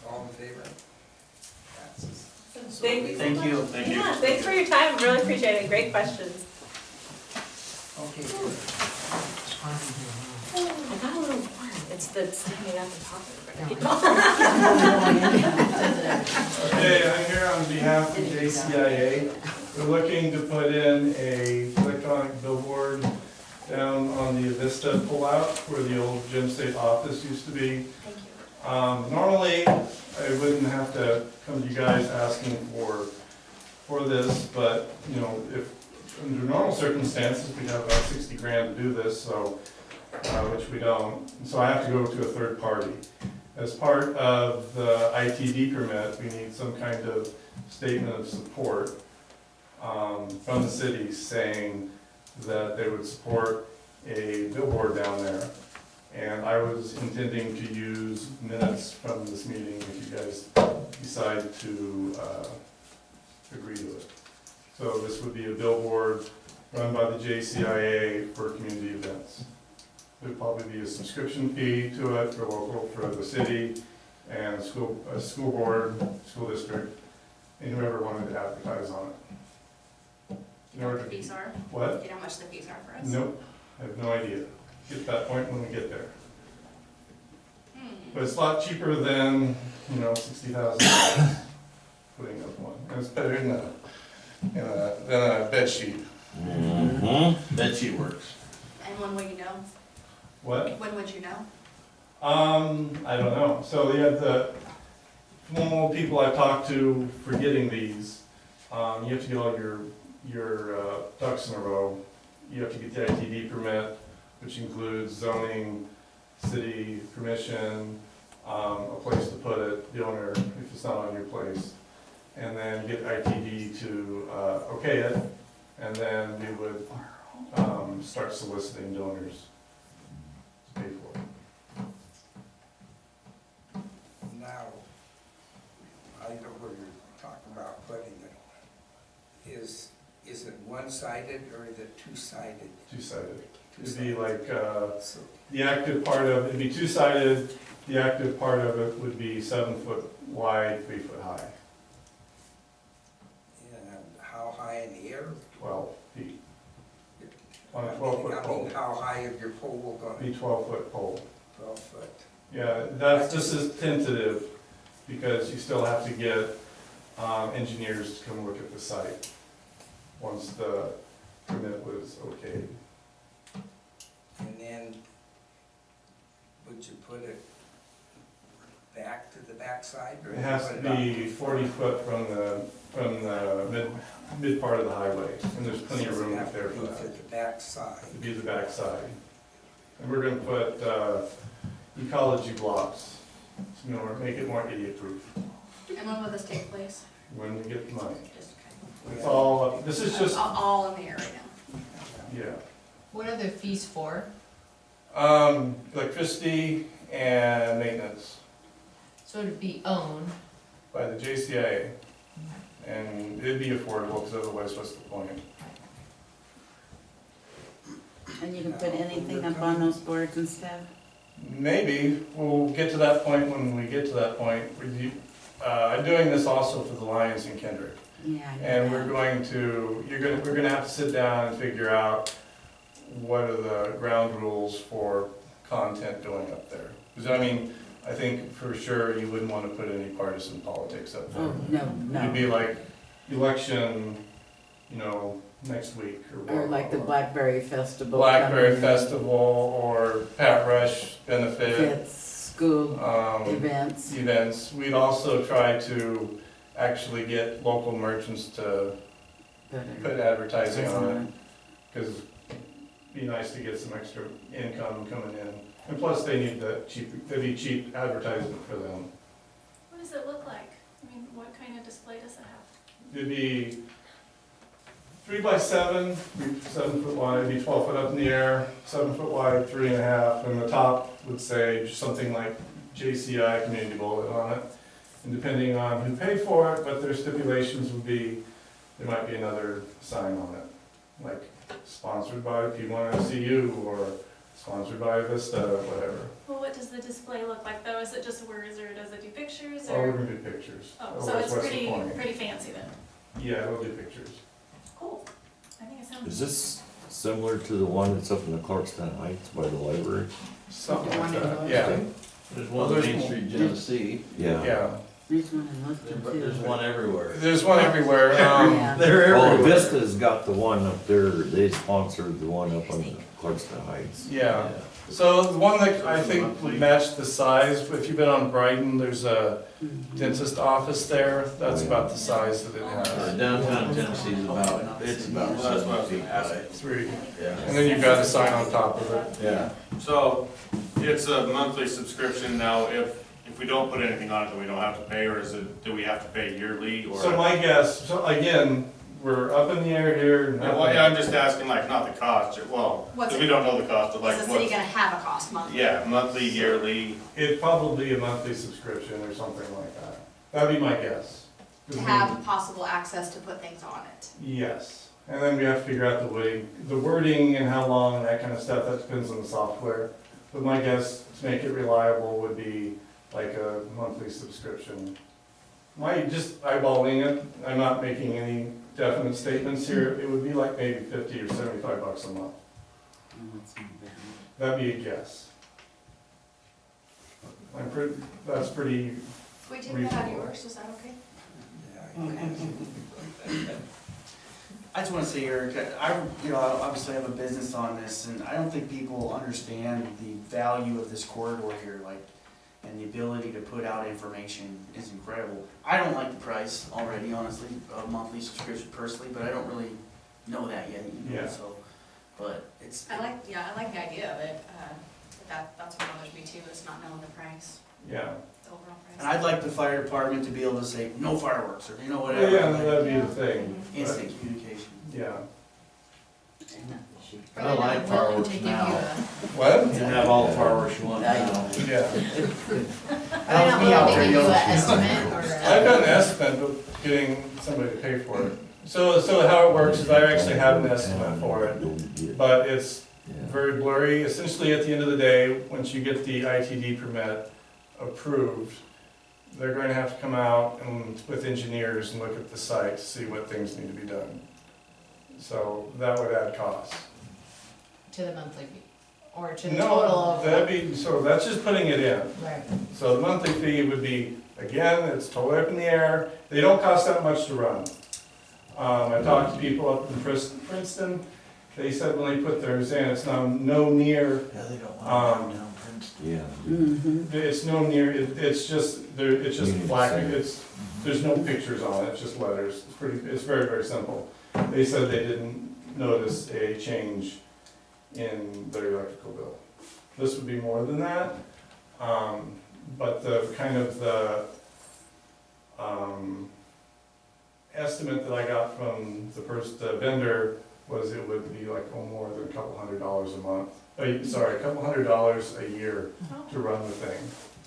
all in favor? Passes. Thank you. Thank you. Thank you. Yeah, thanks for your time. Really appreciate it. Great questions. Okay. I got a little warm. It's the standing up and talking. Okay, I'm here on behalf of JCIA. We're looking to put in a electronic billboard down on the Avista pullout where the old Gem State office used to be. Thank you. Normally, I wouldn't have to come to you guys asking for this, but, you know, if, under normal circumstances, we'd have about 60 grand to do this, so, which we don't. So I have to go to a third party. As part of the ITD permit, we need some kind of statement of support from the city saying that they would support a billboard down there. And I was intending to use minutes from this meeting if you guys decide to agree to it. So this would be a billboard run by the JCIA for community events. There'd probably be a subscription fee to it for the city and school board, school district, and whoever wanted to advertise on it. Do you know what the fees are? What? Do you know how much the fees are for us? Nope, I have no idea. Get to that point when we get there. Hmm. But it's a lot cheaper than, you know, $60,000 putting up one. And it's better than a bed sheet. Bed sheet works. And when will you know? What? When would you know? I don't know. So you have the normal people I've talked to for getting these. You have to get all your ducks in a row. You have to get the ITD permit, which includes zoning, city permission, a place to put it, the owner, if it's not on your place. And then get ITD to okay it, and then we would start soliciting donors to pay for it. Now, I know where you're talking about putting it. Is it one-sided or is it two-sided? Two-sided. It'd be Two-sided. like, So, the active part of, it'd be two-sided, the active part of it would be 7 foot wide, 3 foot high, and how high in the air? 12 feet. On a I 12 foot mean, pole. how high of your pole gonna Be be? 12 foot pole. 12 foot. Yeah, this is tentative, because you still have to get engineers to come look at the site, once the permit was okayed. And then, would you put it back to the backside? Or It has to put it be up? 40 foot from the mid part of the highway, and there's plenty of room up there for So it has to that. be to the backside. To be the backside. And we're gonna put ecology blocks, you know, make it more idiot-proof And when will this take place? when we get the money. Just kind It's all, up. This is of, just, all in the area now. yeah. What are the fees for? Electricity and maintenance So it'd be owned. by the JCIA, and it'd be affordable, because otherwise what's the point? And you can put anything up on those boards and stuff? Maybe, we'll get to that point when we get to that point. I'm doing this also for the Lions in Kendrick. Yeah. And we're going to, we're gonna have to sit down and figure out what are the ground rules for content going up there. Because I mean, I think for sure you wouldn't want to put any partisan politics up there. Oh, no, It'd be no. like election, you know, next week or. Or like the Blackberry Festival. Blackberry coming, Festival or Pat Rush benefit. Events, school events. Events. We'd also try to actually get local merchants to put advertising on it, because it'd be nice to get some extra income coming in. And plus, they need the they'd be cheap advertising for them. What does it look like? I mean, what kind of display does it have? It'd be 3 by 7, 7 foot wide, it'd be 12 foot up in the air, 7 foot wide, 3.5, and the top would say something like JCI Community Bulletin on it. And depending on who paid for it, but their stipulations would be, there might be another sign on it, like sponsored by P1FCU or sponsored by Vista, whatever. Well, what does the display look like though? Is it just words or does it do pictures Oh, we're or? gonna do pictures. Oh, so Otherwise, it's what's the pretty, point? pretty fancy then. Yeah, it'll do pictures. Cool. I think it sounds. Is this similar to the one that's up in the Clarkstown Heights by the library? Something The like one in that, North yeah. Street? There's one in Main Street, Genesee. Yeah. Yeah, There's one in Liston But too. there's one everywhere. there's one everywhere. Yeah. They're Well, everywhere. Vista's got the one up there, they sponsored the one up on Clarkstown Heights. Yeah. So the one that I think would match the size, if you've been on Brighton, there's a dentist office there, that's about the size that it has. Downtown Tennessee's about, it's about Well, that's what I was 7 feet gonna ask. high. 3, Yeah. and then you've got a sign on top of it. Yeah. So it's a monthly subscription now. If we don't put anything on it, then we don't have to pay, or is it, do we have to pay yearly or? So my guess, so again, we're up in the air here. Yeah, well, yeah, I'm just asking, like, not the cost, well, What's because it- we don't know the cost of like Is the city what. gonna have a cost monthly? Yeah, monthly, yearly. It'd probably be a monthly subscription or something like that. That'd be my guess. To have possible access to put things on it? Yes, and then we have to figure out the wording and how long and that kind of stuff, that depends on the software. But my guess, to make it reliable, would be like a monthly subscription. Just eyeballing it, I'm not making any definite statements here, it would be like maybe 50 or 75 bucks a month. Oh, that's not bad. That'd be a guess. That's pretty, Can we take that out of yours, is that okay? Yeah, I just wanna say, Eric, obviously I have a business on this, and I don't think people understand the value of this corridor here, like, and the ability to put out information is incredible. I don't like the price already, honestly, of monthly subscription personally, but I don't really know that yet, Yeah. so, but it's. I like the idea of it, that's what bothers me too, is not knowing the price, yeah. the overall price. And I'd like the fire department to be able to say, no fireworks, or, whatever. Yeah, that'd be the thing. Instant communication. Yeah. I like Probably not willing fireworks to give you now. What? You can have all the fireworks you want now. Yeah. Probably not willing to give you an estimate or I've done an estimate of getting somebody to pay for it. So how it works is I actually have an estimate for it, but it's very blurry. Essentially, at the end of the day, once you get the ITD permit approved, they're going to have to come out and with engineers and look at the site to see what things need to be done. So that would add costs. to the monthly fee, or to the No, total of. that's just putting it in. Right. So the monthly fee would be, again, it's totally up in the air. They don't cost that much to run. I talked to people up in Princeton, they said when they put theirs in, it's now no near, Yeah, they don't want to down Princeton. Yeah. Mm-hmm. it's no near, it's just, there, it's just Community black, center. it's, there's no pictures on it, it's just letters. It's pretty, it's very, very simple. They said they didn't notice a change in their electrical bill. This would be more than that, but the kind of the estimate that I got from the vendor was it would be like more than a couple $100 a month. Sorry, a couple $100 a year to run the thing.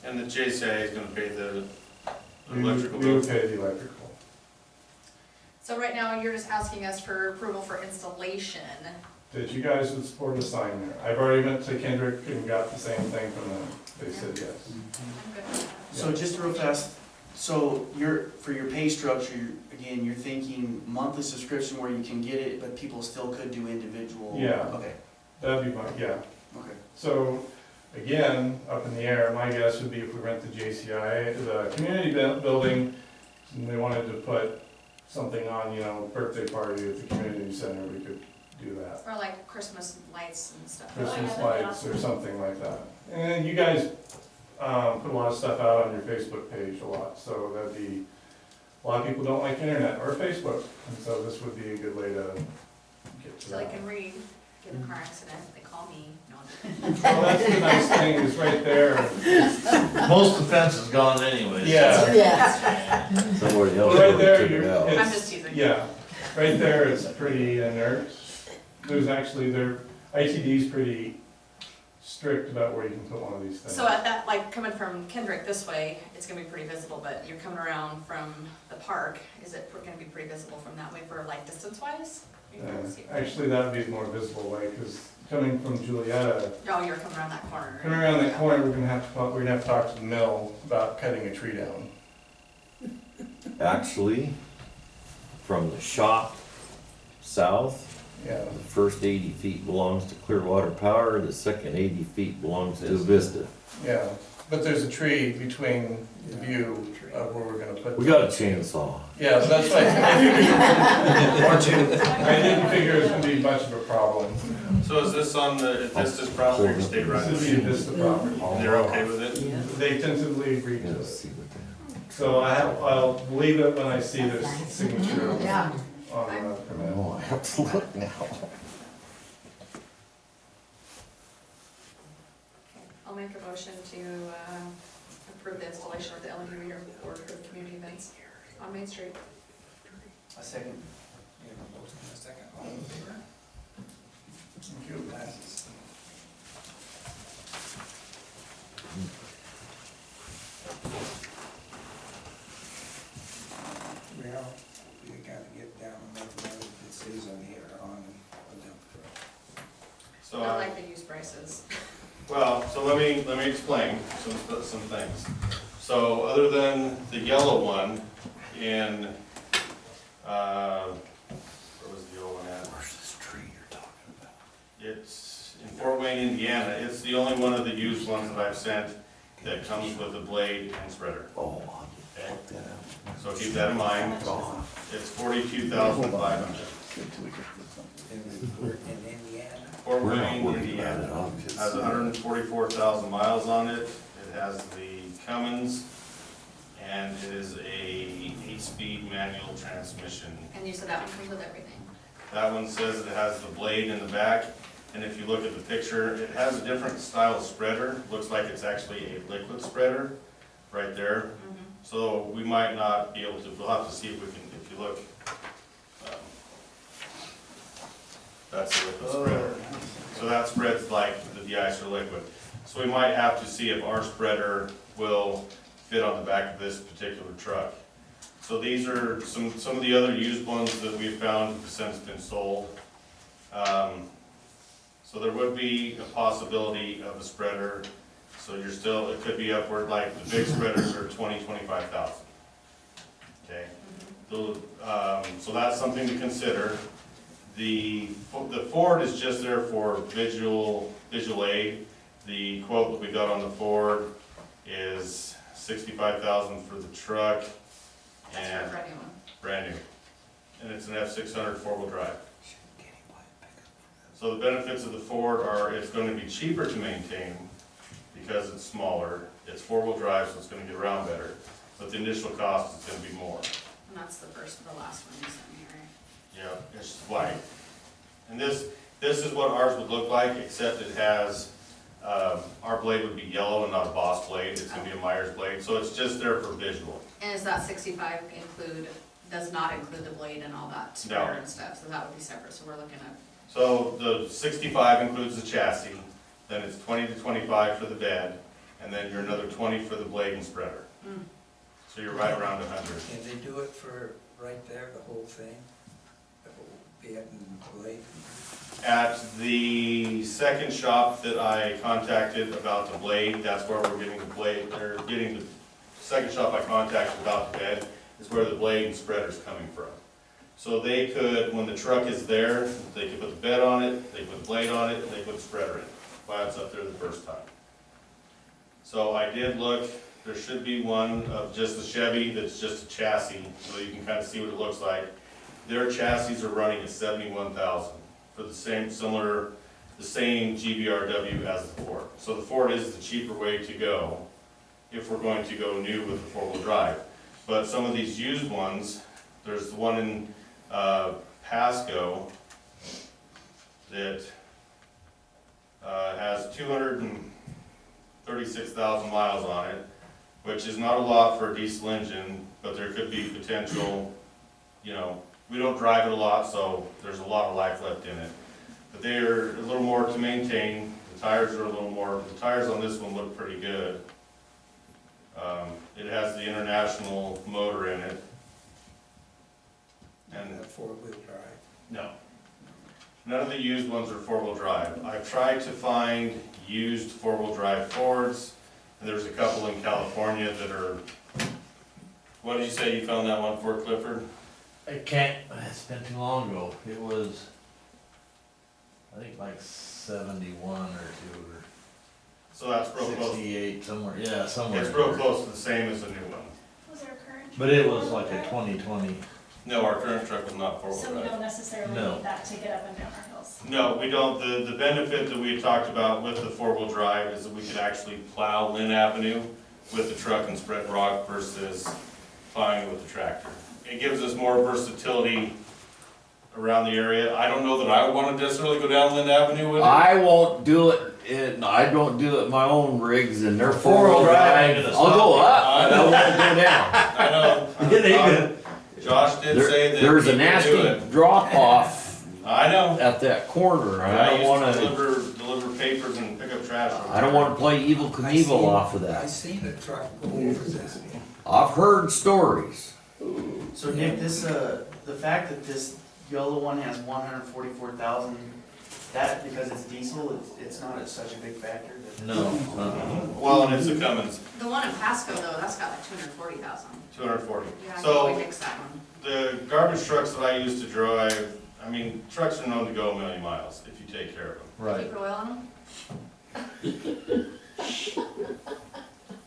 And the JCIA is gonna pay the We electrical would bill. pay the electrical. So right now, you're just asking us for approval for installation. That you guys would support a sign there. I've already went to Kendrick and got the same thing from them. They said yes. I'm good with that. So just real fast, so for your pay structure, again, you're thinking monthly subscription where you can get it, but people still could do individual? Yeah. Okay, That'd be my, yeah. okay. So, again, up in the air, my guess would be if we rent the JCIA, the community building, and they wanted to put something on, you know, birthday party at the community center, we could do that. Or like Christmas lights and stuff. Christmas lights or something like that. And then you guys, put a lot of stuff out on your Facebook page a lot, so that'd be, a lot of people don't like internet or Facebook, and so this would be a good way to get to So they that. can read, get in a car accident, they call me, no. Well, that's the nice thing, is right there. Most of the fence is gone anyway. Yeah. Yeah. Somebody else Well, right already there, took it you're, out. I'm it's, just teasing. yeah, right there is pretty inert. There's actually, ITD's pretty strict about where you can put one of these things. So at that, like coming from Kendrick this way, it's gonna be pretty visible, but you're coming around from the park, is it gonna be pretty visible from that way for like distance wise? Actually, that would be the more visible way, because coming from Juliaetta, Oh, you're coming around that corner. coming around that corner, we're gonna have to talk to the mill about cutting a tree down. Actually, from the shop south, Yeah, the first 80 feet belongs to Clearwater Power, the second 80 feet belongs to Vista. yeah, but there's a tree between the view of where we're gonna put. We got a chainsaw. Yeah, that's why I didn't figure it was gonna be much of a problem. So is this on the, is this property or state right? This is the Vista property. They're okay with it? They tentatively agreed to Let's it. see what that. So I'll believe it when I see their signature Yeah. on the permit. Oh, I have to look now. I'll make a motion to approve the installation of the LED reader board for the community events on Main Street. A second. We have a motion and a second, all in favor? Thank you. Passes. Well, we gotta get down and make a note that says on here on the dump truck. So I like the use prices. well, so let me explain some things. So other than the yellow one in, where was the yellow one at? Where's this tree you're talking about? It's in Fort Wayne, Indiana. It's the only one of the used ones that I've sent that comes with a blade and spreader. Oh, I'll Okay? get that out. So keep that in mind. It's $42,500. In Indiana, Fort We're not Wayne, worried about Indiana. it, obviously. Has 144,000 miles on it. It has the Cummins, and it is a 8-speed manual transmission. And you said that one comes with everything. That one says it has the blade in the back, and if you look at the picture, it has a different style of spreader. Looks like it's actually a liquid spreader, right there. So we might not be able to, we'll have to see if we can, if you look. That's a liquid spreader. So that spreads like the de-icer liquid. So we might have to see if our spreader will fit on the back of this particular truck. So these are some of the other used ones that we've found have since been sold. So there would be a possibility of a spreader. So you're still, it could be upward, like the big spreaders are 20,000–25,000. Okay, so that's something to consider. The Ford is just there for visual aid. The quote that we got on the Ford is $65,000 for the truck, and brand new, and it's an F600 4-wheel drive. So the benefits of the Ford are it's going to be cheaper to maintain because it's smaller. It's four-wheel drive, so it's going to get around better. But the initial cost is going to be more. And that's the last one you sent me, right? Yeah, it's white. And this is what ours would look like, except it has, our blade would be yellow and not a Boss blade. It's going to be a Myers blade, so it's just there for visual. And does that 65 does not include the blade and all that spreader and stuff, so that would be separate, so we're looking at. So the 65 includes the chassis, then it's 20 to 25 for the bed, and then you're another 20 for the blade and spreader. So you're right around 100. Can they do it for right there, the whole thing? The whole bed and blade? At the second shop that I contacted about the blade, that's where we're getting the blade, they're getting the second shop I contacted about the bed is where the blade and spreader's coming from. So they could, when the truck is there, they could put the bed on it, they put the blade on it, and they put the spreader in, while it's up there the first time. So I did look, there should be one of just the Chevy that's just a chassis, so you can kind of see what it looks like. Their chassis are running at 71,000 for the same GVRW as the Ford. So the Ford is the cheaper way to go if we're going to go new with the four-wheel drive. But some of these used ones, there's the one in Pasco that has 236,000 miles on it, which is not a lot for a diesel engine, but there could be potential, you know, we don't drive it a lot, so there's a lot of life left in it. But they're a little more to maintain, the tires are a little more, the tires on this one look pretty good. It has the International motor in it. And a four-wheel drive? No. None of the used ones are four-wheel drive. I've tried to find used four-wheel drive Fords, and there's a couple in California that are, what did you say you found that one for, Clifford? It's been too long ago. It was, I think like 71 or 2 or So that's real close. 68, somewhere, yeah, somewhere. It's real close to the same as the new one. Was there a current? But it was like a 2020. No, our current truck was not four-wheel So we drive. don't necessarily No. need that to get up and down our hills. No, we don't. The benefit that we had talked about with the four-wheel drive is that we could actually plow Lynn Avenue with the truck and spread rock versus plowing with the tractor. It gives us more versatility around the area. I don't know that I would want to necessarily go down Lynn Avenue with it. I won't do it, I don't do it in my own rigs and they're four-wheel drive. ain't gonna I'll go stop up, but I won't go down. I know. Josh did say that There's he a could do nasty it. drop off I know. at that corner. I I don't used wanna, to deliver papers and pick up trash. over I don't there. wanna play Evil Knievel off of I that. seen a truck go over that. I've heard stories. So Nick, the fact that this yellow one has 144,000, that because it's diesel, it's not such a big factor? No. Well, and it's a Cummins, The one in Pasco though, that's got like 240,000. 240. Yeah, I can So probably fix that one. the garbage trucks that I used to drive, I mean, trucks are known to go a million miles if you take care of them. Did Right. you put oil on them?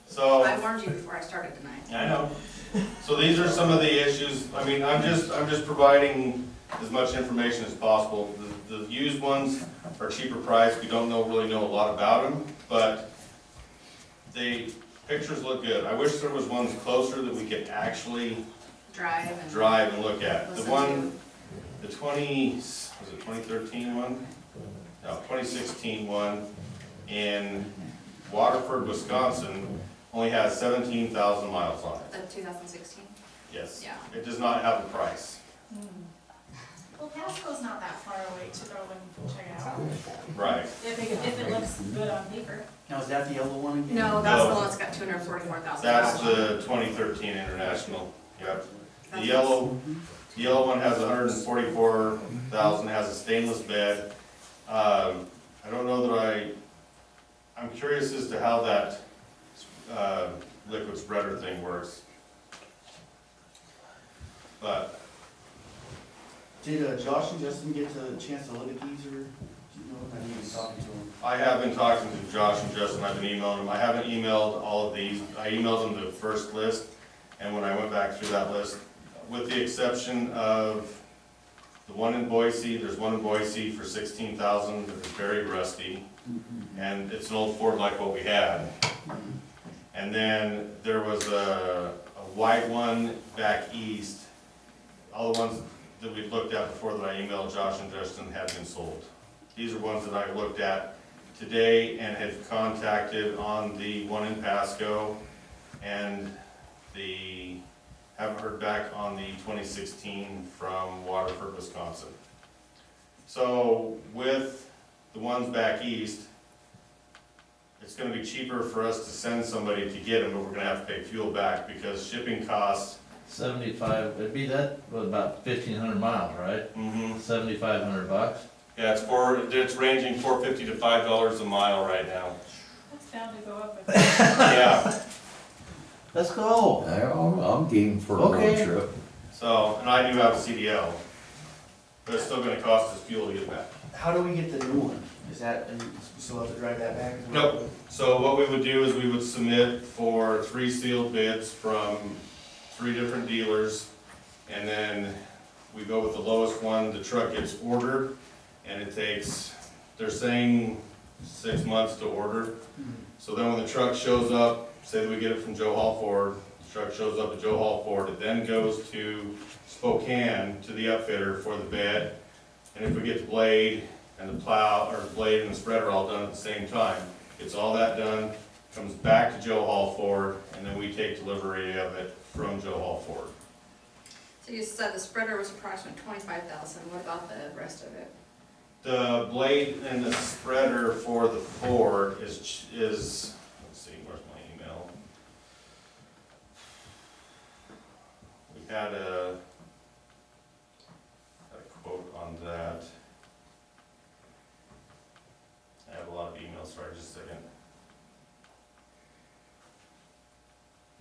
So, I warned you before I started tonight. I know. So these are some of the issues. I mean, I'm just providing as much information as possible. The used ones are cheaper priced. We don't really know a lot about them, but pictures look good. I wish there was ones closer that we could actually Drive and. look at. The Listen one, the 2013 one? No, 2016 one in Waterford, Wisconsin, only has 17,000 miles on it. The 2016? Yes. Yeah. It does not have the price. Well, Pasco's not that far away to go and check it out, Right. if it looks good on paper. Now, is that the yellow one again? No, that's the No. one that's got 244,000. That's the 2013 International. Yep. The yellow one has 144,000, has a stainless bed. I don't know that I'm curious as to how that liquid spreader thing works. But Did Josh and Justin get a chance to look at these, or, do you know, have you been talking to them? I have been talking to Josh and Justin, I've been emailing them. I haven't emailed all of these. I emailed them the first list, and when I went back through that list, with the exception of The one in Boise, there's one in Boise for 16,000 that is very rusty, and it's an old Ford like what we had. And then there was a white one back east. All the ones that we looked at before that I emailed Josh and Justin have been sold. These are ones that I looked at today and have contacted on the one in Pasco, and haven't heard back on the 2016 from Waterford, Wisconsin. So with the ones back east, it's gonna be cheaper for us to send somebody to get them, but we're gonna have to pay fuel back because shipping costs. 75, it'd be that, what, about 1,500 miles, right? 7,500 bucks? Yeah, it's ranging $4.50 to $5 a mile right now. That's bound to go up. Yeah. Let's go. I'm game for a road Okay. trip. So, and I do have a CDL, but it's still gonna cost us fuel to get back. How do we get the new one? Is that, and we still have to drive that back as well? Nope. So what we would do is we would submit for 3 sealed bids from 3 different dealers, and then we go with the lowest one. The truck gets ordered, and it takes, they're saying 6 months to order. So then when the truck shows up, say that we get it from Joe Hall Ford, the truck shows up at Joe Hall Ford, it then goes to Spokane to the upfitter for the bed. And if we get the blade and the plow, or the blade and the spreader all done at the same time, it's all that done, comes back to Joe Hall Ford, and then we take delivery of it from Joe Hall Ford. So you said the spreader was approximately 25,000, what about the rest of it? The blade and the spreader for the Ford is, let's see, where's my email? We had a quote on that. I have a lot of emails, sorry, just a second.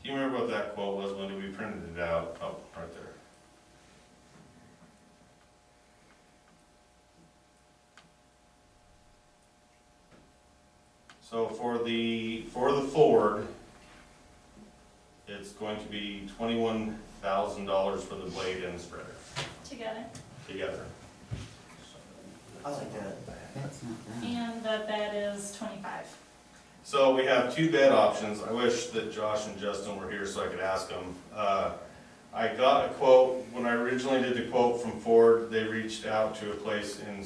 Do you remember what that quote was? When we printed it out? Oh, right there. So for the Ford, it's going to be $21,000 for the blade and the spreader together. I like that. That's not bad. And the bed is 25. So we have 2 bed options. I wish that Josh and Justin were here so I could ask them. I got a quote, when I originally did the quote from Ford, they reached out to a place in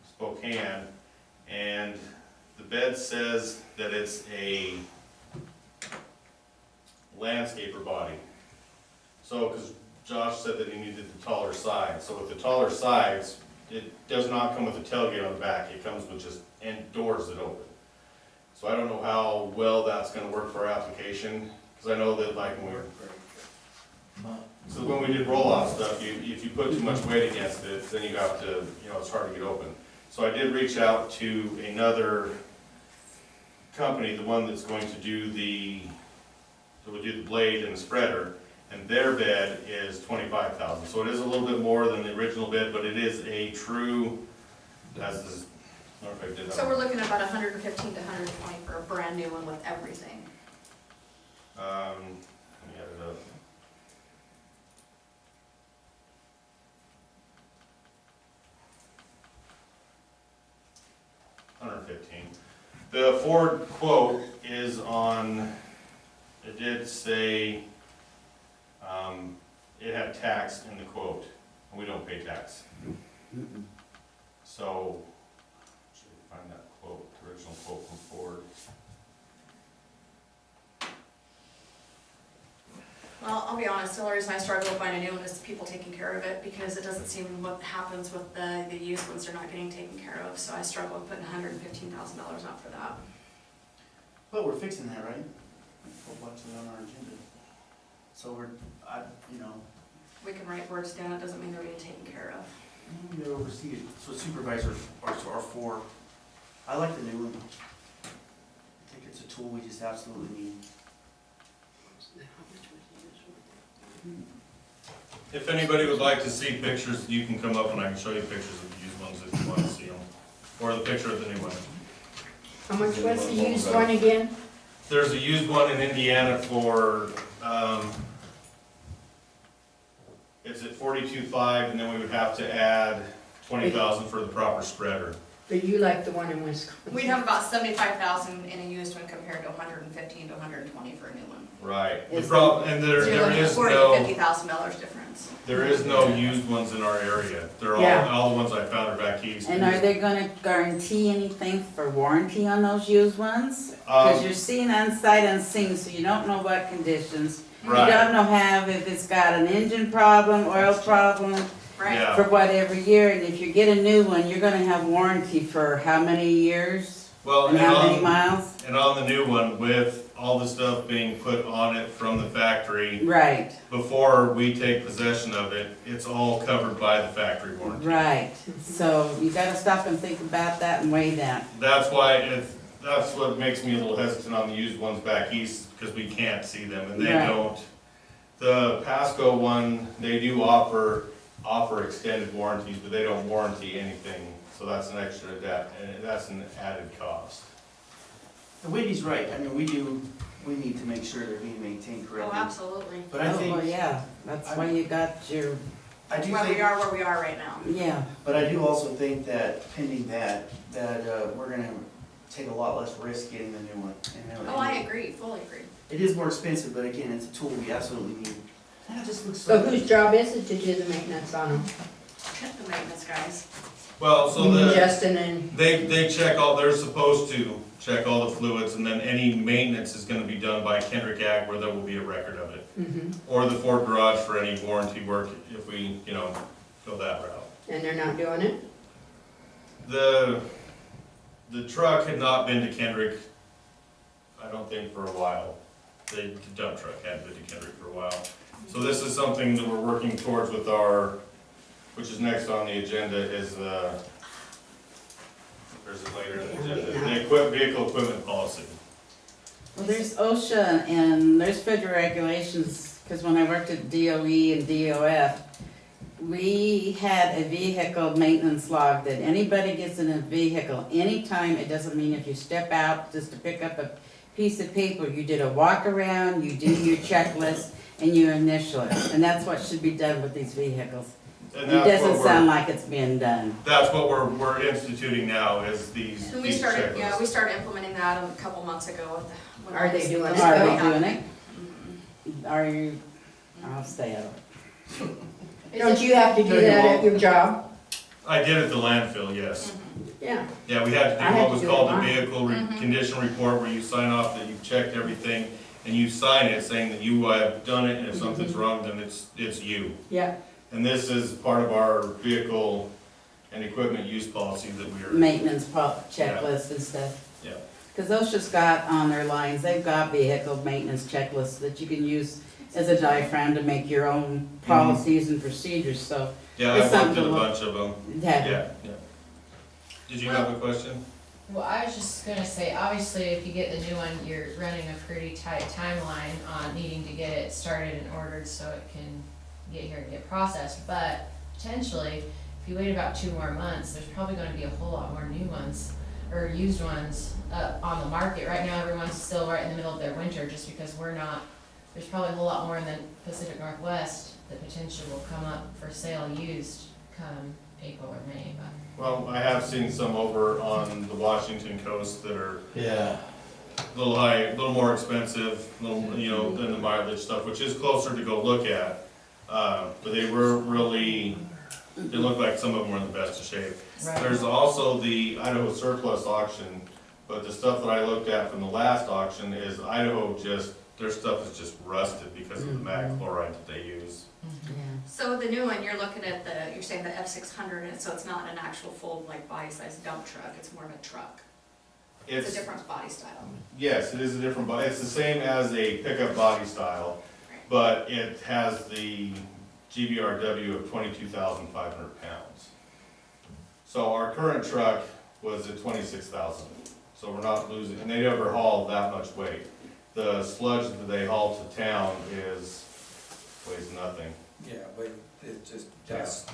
Spokane, and the bed says that it's a landscaper body. So, because Josh said that he needed the taller sides. So with the taller sides, it does not come with a tailgate on the back. It comes with just doors that open. So I don't know how well that's going to work for our application, because I know that like when we did roll-off stuff, if you put too much weight against it, then you have to, it's hard to get open. So I did reach out to another company, the one that's going to do the blade and the spreader, and their bed is $25,000. So it is a little bit more than the original bed, but it is a true, So we're looking at about 115 to 120 for a brand new one with everything. Let me add it up. $115. The Ford quote is on, it did say, it had tax in the quote, and we don't pay tax. So, should we find that quote, the original quote from Ford? Well, I'll be honest, the only reason I struggle with buying a new one is people taking care of it, because it doesn't seem what happens with the used ones, they're not getting taken care of, so I struggle with putting $115,000 out for that. But we're fixing that, right? We'll watch it on our agenda. So We can write words down, it doesn't mean they're being taken care of. we gotta oversee it. So supervisors are for, I like the new one. I think it's a tool we just absolutely need. If anybody would like to see pictures, you can come up and I can show you pictures of the used ones if you want to see them. Or the picture of the new one. How much was the used one again? There's a used one in Indiana for, It's at 42.5, and then we would have to add 20,000 for the proper spreader. But you like the one in Wisconsin? We'd have about 75,000 in a used one compared to 115 to 120 for a new one. Right. The Is problem, and So there you're looking at is $40,000 to no, $50,000 difference. there is no used ones in our area. They're Yeah. all the ones I found are back east. And are they gonna guarantee anything for warranty on those used ones? Cause you're seeing unsight unseen, so you don't know what conditions. You Right. don't know if it's got an engine problem, oil problem, Right? Yeah. for whatever year, and if you get a new one, you're gonna have warranty for how many years? Well, And how many miles? and on the new one, with all the stuff being put on it from the factory, Right, before we take possession of it, it's all covered by the factory warranty. right, so you gotta stop and think about that and weigh that. That's why that's what makes me a little hesitant on the used ones back east, because we can't see them, and they Right. don't. The Pasco one, they do offer extended warranties, but they don't warranty anything, so that's an extra that's an added cost. And Whitney's right, I mean, we need to make sure they're being maintained Oh, correctly. absolutely. But I Oh, well, think, yeah, that's why you got your, I do Where we think, are where we are right now. yeah, but I do also think that pending that we're gonna take a lot less risk getting the new one. And, Oh, I agree, fully agree. It is more expensive, but again, it's a tool we absolutely need. And it just looks So whose job is it to do the maintenance on them? The maintenance guys. Well, so You mean the, Justin and, they check they're supposed to check all the fluids, and then any maintenance is gonna be done by Kendrick Ag, where there will be a record of it. Or the Ford Garage for any warranty work, if we, go that route. and they're not doing it? The truck had not been to Kendrick, I don't think, for a while. The dump truck hadn't been to Kendrick for a while. So this is something that we're working towards with which is next on the agenda, is or is it later in the agenda? The vehicle equipment policy. well, there's OSHA and there's federal regulations, cause when I worked at DOE and DOF, we had a vehicle maintenance log that anybody gets in a vehicle, anytime, it doesn't mean if you step out just to pick up a piece of paper, you did a walk around, you do your checklist, and you initial it, and that's what should be done with these vehicles. And It doesn't sound like it's being done. that's what we're instituting now, is these And we these started, checklists. we started implementing that a couple months ago with when Are all they this- doing this it? Are stuff they happened. doing it? Are you, I'll stay out of it. Don't you have to do that at your job? I did at the landfill, yes. Yeah. Yeah, we had to do I had what to was do called it the mine. vehicle condition report, where you sign off that you've checked everything, and you sign it saying that you have done it, and if something's wrong, then it's you. Yeah. And this is part of our vehicle and equipment use policy that we are, Maintenance checklist and stuff. yeah. Cause OSHA's got on their lines, they've got vehicle maintenance checklists that you can use as a diaphragm to make your own policies and procedures, so. Yeah, It's I've looked something at a to look- bunch of them, Yeah. yeah. Did you have a question? Well, I was just gonna say, obviously, if you get the new one, you're running a pretty tight timeline on needing to get it started and ordered so it can get here and get processed, but potentially, if you wait about 2 more months, there's probably gonna be a whole lot more new ones, or used ones, on the market. Right now, everyone's still right in the middle of their winter, just because there's probably a whole lot more in the Pacific Northwest that potentially will come up for sale used come April or May, but. Well, I have seen some over on the Washington coast that are Yeah. a little high, a little more expensive, than the mileage stuff, which is closer to go look at. But they were really, they look like some of them were in the best of shape. Right. There's also the Idaho surplus auction, but the stuff that I looked at from the last auction is Idaho their stuff is just rusted because of the mag chloride that they use. So the new one, you're looking at you're saying the F600, and so it's not an actual full, like, body-size dump truck, it's more of a truck. It's a different body style. Yes, it is a different body. It's the same as a pickup body style, but it has the GVRW of 22,500 pounds. So our current truck was at 26,000, so we're not losing, and they never haul that much weight. The sludge that they haul to town weighs nothing. Yeah, but it just dust.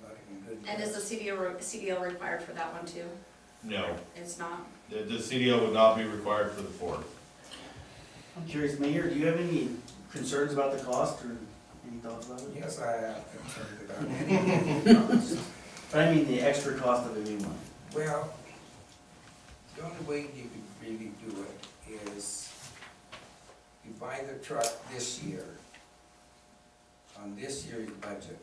Not even good. And is the CDL required for that one too? No, It's not? the CDL would not be required for the Ford. I'm curious, Mayor, do you have any concerns about the cost, or? Any thoughts about it? Yes, I am concerned about any. But I mean the extra cost of a new one. Well, the only way you could really do it is you buy the truck this year, on this year's budget.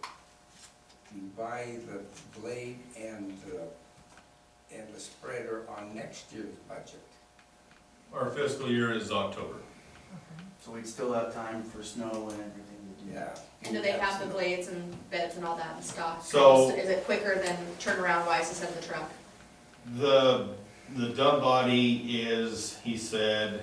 You buy the blade and the spreader on next year's budget. Our fiscal year is October. So we'd still have time for snow and everything to do. Yeah. And do they have the blades and beds and all that in stock? So- Is it quicker than turnaround wise to send the truck? The dump body is, he said,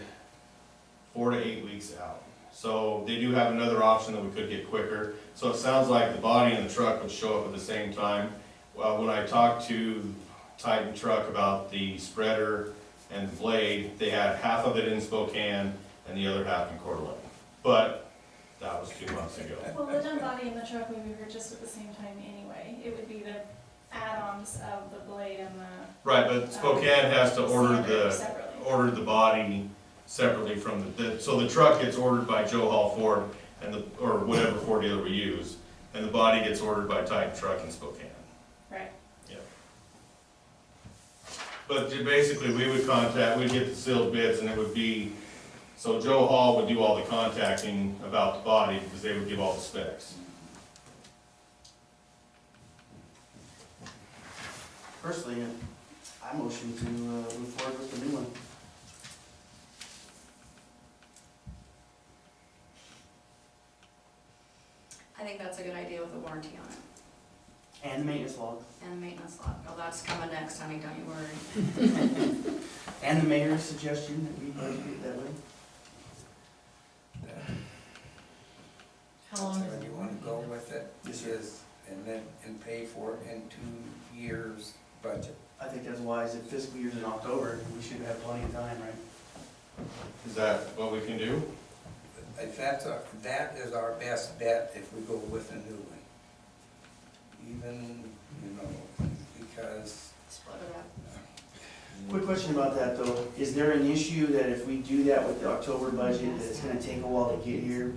4 to 8 weeks out. So they do have another option that we could get quicker. So it sounds like the body and the truck would show up at the same time. Well, when I talked to Titan Truck about the spreader and the blade, they had half of it in Spokane and the other half in Coeur d'Alene. But that was 2 months ago. Well, the dump body and the truck would be purchased at the same time anyway. It would be the add-ons of the blade and the. Right, but Spokane has to order separately. the body separately from so the truck gets ordered by Joe Hall Ford and or whatever Ford dealer we use, and the body gets ordered by Titan Truck in Spokane. Right. Yeah. But basically, we'd get the sealed bids, and it would be, so Joe Hall would do all the contacting about the body, because they would give all the specs. Personally, I motion to move forward with the new one. I think that's a good idea with a warranty on it, And the maintenance log. and the maintenance log. Oh, that's coming next, honey, don't you worry. And the mayor's suggestion that we budget it that way. How long So you wanna go with it, and pay for it in 2 years' budget. I think that's wise. If fiscal year's in October, we should have plenty of time, right? Is that what we can do? If that is our best bet if we go with a new one. Even, because, Split it up. Quick question about that though. Is there an issue that if we do that with the October budget, that it's gonna take a while to get here?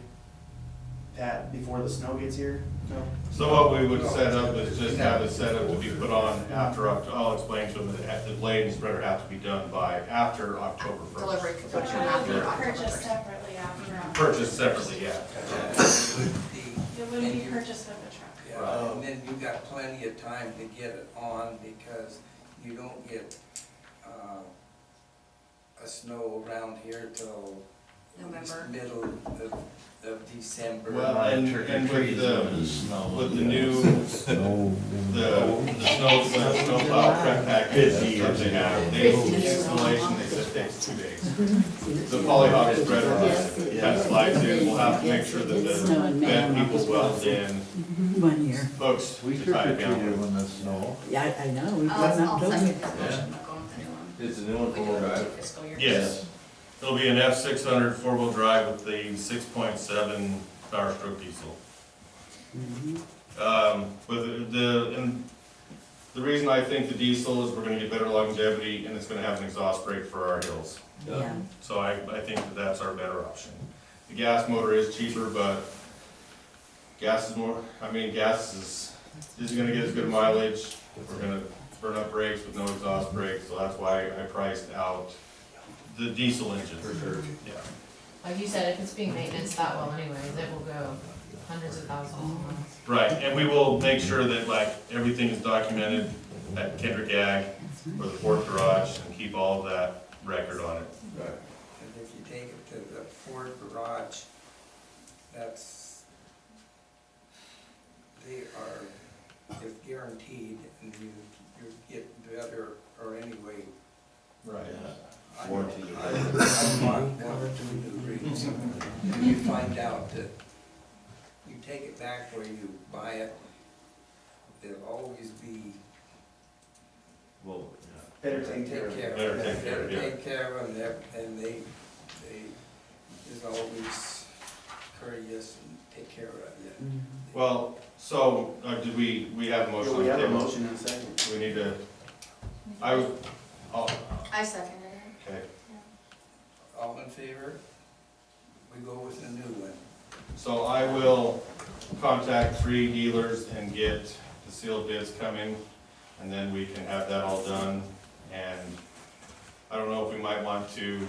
Pat, before the snow gets here? No? So what we would set up is just have it set up to be put on after October. I'll explain to them that the blade and spreader have to be done by after October 1st. Delivery could come But after it would be October purchased 1st. separately after. Purchased separately, yeah. It wouldn't be purchased with the truck. yeah, and then you got plenty of time to get it on, because you don't get, a snow around here till November. middle of December. Well, and with the new, the snowplow prep package that they have, the installation, they said takes 2 days. The polyhawk spreader kind of slides in, we'll have to make sure that the bed people weld in 1 year. hooks We to tie it down. trick-or-treated when the snow. Yeah, I know, we've I'll got second that. his motion, not going with the new one. It's a new one We do for it in drive. 2 fiscal years. Yes, it'll be an F600 4-wheel drive with the 6.7 Power Stroke diesel. And the reason I think the diesel is we're gonna get better longevity, and it's gonna have an exhaust brake for our hills. Yeah. So I think that's our better option. The gas motor is cheaper, but gas isn't gonna get as good mileage. We're gonna burn up brakes with no exhaust brakes, so that's why I priced out the diesel engine. For sure. Yeah. Like you said, if it's being maintained that well anyways, it will go hundreds of thousands a month. Right, and we will make sure that everything is documented at Kendrick Ag or the Ford Garage and keep all of that record on it. Right. And if you take it to the Ford Garage, they are, if guaranteed, and you get better, or anyway. Right. I Warranty. want one to new reads. And you find out that you take it back where you buy it, there'll always be. Well, Better taken care of. Better taken care of, yeah. Take care of them, and they is always courteous and take care of you. Well, so, did we have a motion Yeah, on we the have a table? motion and a second. We need to, I seconded it. okay, All in favor? We go with a new one. so I will contact 3 dealers and get the sealed bids coming, and then we can have that all done. And I don't know if we might want to,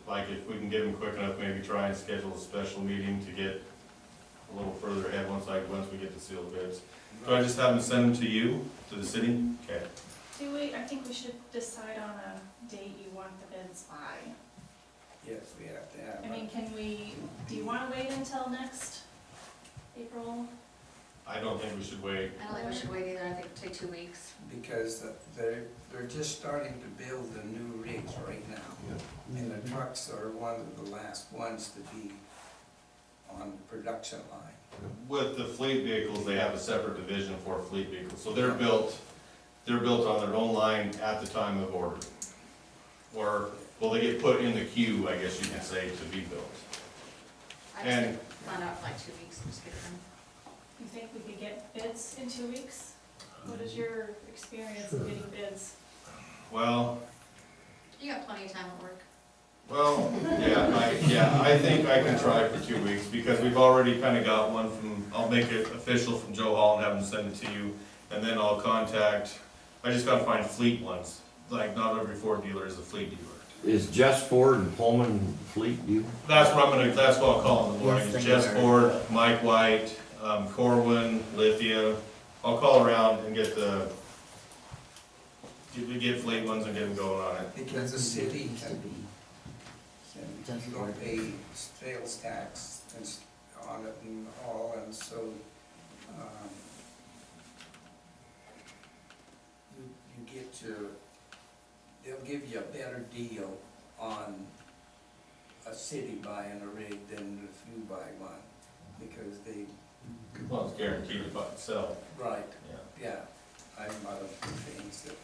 like, if we can get them quick enough, maybe try and schedule a special meeting to get a little further ahead once we get the sealed bids. Do I just have them send them to you, to the city? Okay. I think we should decide on a date you want the bids by. Yes, we have to have. I mean, do you wanna wait until next April? I don't think we should wait. I don't think we should wait either, I think it'll take 2 weeks. Because they're just starting to build the new rigs right now. And the trucks are one of the last ones to be on the production line. With the fleet vehicles, they have a separate division for fleet vehicles, so they're built on their own line at the time of order. Or, well, they get put in the queue, I guess you could say, to be built. I just think plan out for like 2 weeks and just get it done. You think we could get bids in 2 weeks? What is your experience in getting bids? Well, You got plenty of time at work. I think I can try for 2 weeks, because we've already kinda got one I'll make it official from Joe Hall and have him send it to you, and then I'll I just gotta find fleet ones, like, not every Ford dealer is a fleet dealer. Is Jess Ford and Pullman Fleet you? That's what I'll call in the morning, is Jess Ford, Mike White, Corwin, Lithia. I'll call around and get fleet ones and get them going on it. Because the city you don't pay sales tax on it and all, and so, you get they'll give you a better deal on a city buying a rig than if you buy one, because they. Well, it's guaranteed to buy and sell. Right, Yeah. yeah, I'm out of things that.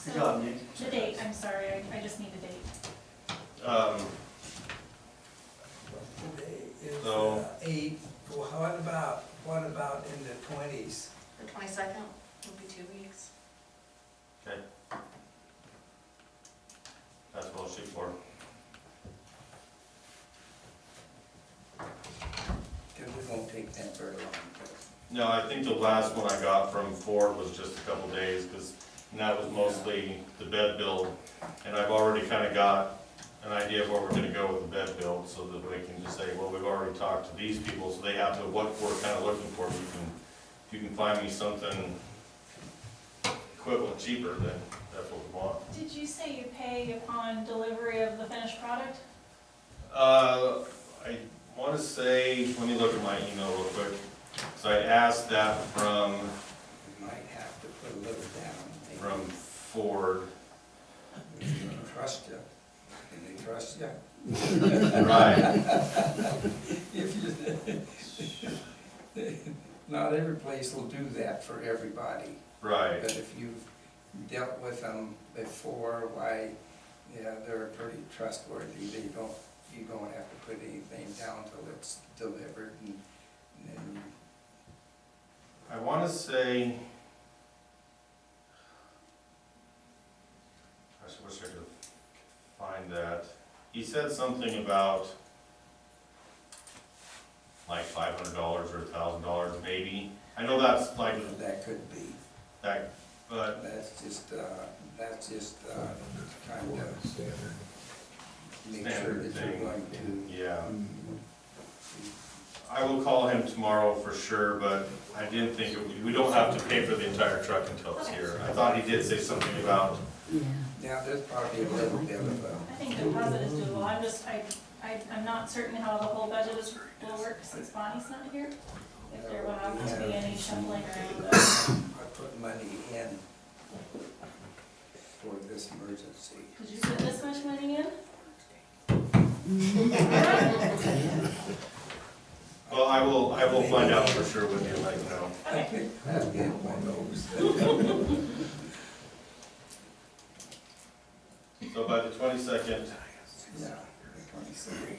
Good job, Nick. The date, I'm sorry, I just need a date. So- 8, well, what about in the 20s? The 22nd will be 2 weeks. Okay. That's what I'll shoot for. Because it won't take that very long. No, I think the last one I got from Ford was just a couple days, and that was mostly the bed build. And I've already kinda got an idea of where we're gonna go with the bed build, so that we can just say, well, we've already talked to these people, so they have to, what we're kinda looking for. If you can find me something equivalent cheaper, then that's what we want. Did you say you pay upon delivery of the finished product? I wanna say, let me look at my email real quick. So I asked that from We might have to put a little down. maybe. from Ford. They can trust you. Can they trust you? Right. Not every place will do that for everybody. Right. But if you've dealt with them before, why, yeah, they're pretty trustworthy. You don't have to put anything down till it's delivered, and then I wanna say, I wish I could find that. He said something about like $500 or $1,000 maybe. I know that's like that could be. that, but That's just kind of make sure Standard that thing. you're going to. yeah. I will call him tomorrow for sure, but I didn't think, we don't have to pay for the entire truck until it's here. I thought he did say something about, Now, there's probably a little bit of a, I think deposit is doable, I'm not certain how the whole budget will work since Bonnie's not here. If there will have to be any shuffling around. I put money in for this emergency. Did you put this much money in? well, I will find out for sure with you and let you know. Okay. That'll get one of those. So by the 22nd, Yeah, 22nd.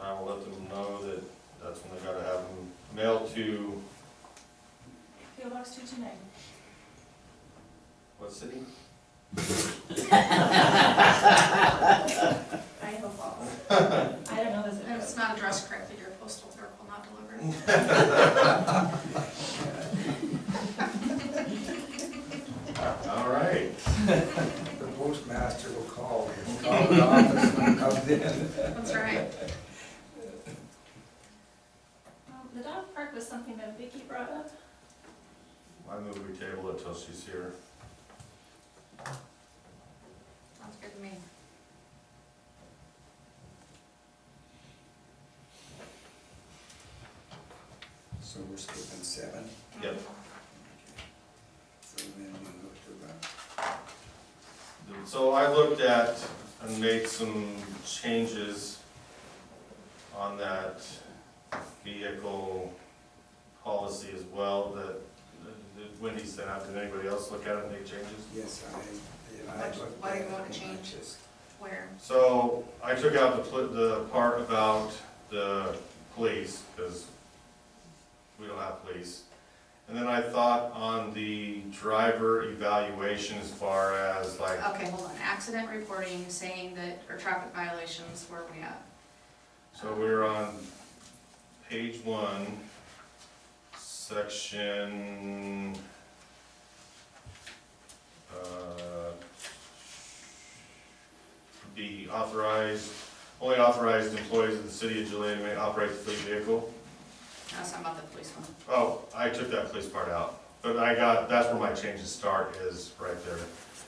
I will let them know that that's when they gotta have them mailed to, PO Box 229. what city? Idaho Falls. I don't know this. And it's not not addressed correctly, your postal clerk will not deliver. All right. The postmaster will call the office when it comes in. That's right. The dog park was something that Vicky brought up. I move we table it till she's here. Sounds good to me. So we're skipping 7. Yep. So then we go to So I looked at and made some changes on that vehicle policy as well that Wendy sent out. Did anybody else look at it and make changes? yes, I looked What do you at want it to and I change? just- Where? So I took out the part about the police, because we don't have police. And then I thought on the driver evaluation as far as like, Okay, hold on, accident reporting, saying that, or traffic violations, where are we at? so we're on page 1, section, D, only authorized employees of the City of Juliaetta may operate the fleet vehicle. That's not about the police one. Oh, I took that police part out, but that's where my changes start, is right there.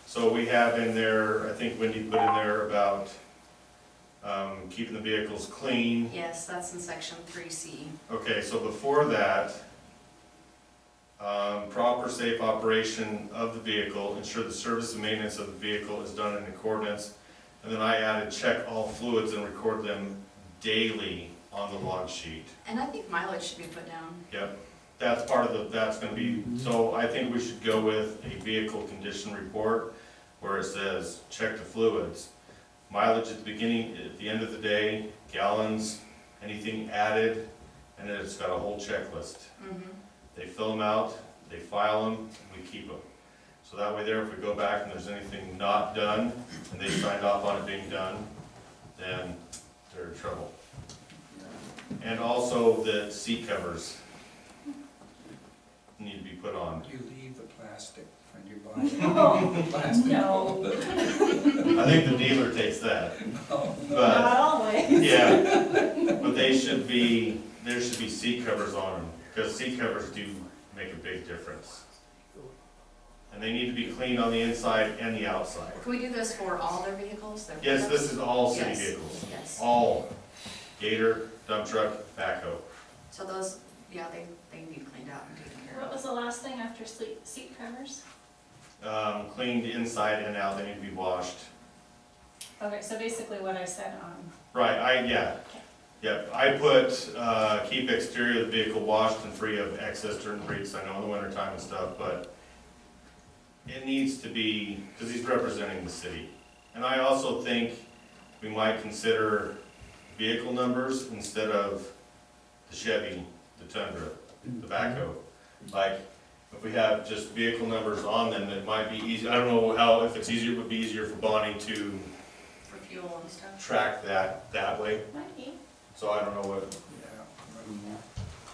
So we have in there, I think Wendy put in there about keeping the vehicles clean. Yes, that's in section 3C. Okay, so before that, proper safe operation of the vehicle, ensure the service and maintenance of the vehicle is done in accordance. And then I added check all fluids and record them daily on the log sheet. And I think mileage should be put down. Yep, that's part of that's gonna be, so I think we should go with a vehicle condition report where it says, check the fluids. Mileage at the beginning, at the end of the day, gallons, anything added, and then it's got a whole checklist. They fill them out, they file them, and we keep them. So that way there, if we go back and there's anything not done, and they signed off on it being done, then they're in trouble. And also the seat covers need to be put on. You leave the plastic when you buy it. No, Plastic. no, I think the dealer takes that, not but, always. yeah, but there should be seat covers on them, because seat covers do make a big difference. And they need to be clean on the inside and the outside. Can we do this for all their vehicles? Their Yes, pickups? this is all city Yes, vehicles, yes. all, gator, dump truck, backhoe. So those, yeah, they need cleaned out and taken care What of. was the last thing after seat covers? Cleaned inside and out, they need to be washed. Okay, so basically what I said on, Right, yep, I put, keep exterior of the vehicle washed and free of excess dirt and grease, I know in the winter time and stuff, but it needs to be, because he's representing the city. And I also think we might consider vehicle numbers instead of the Chevy, the Tundra, the backhoe. Like, if we have just vehicle numbers on them, it might be easy, I don't know if it's easier, it would be easier for Bonnie to For fuel and stuff. track that way. might be. So I don't know what,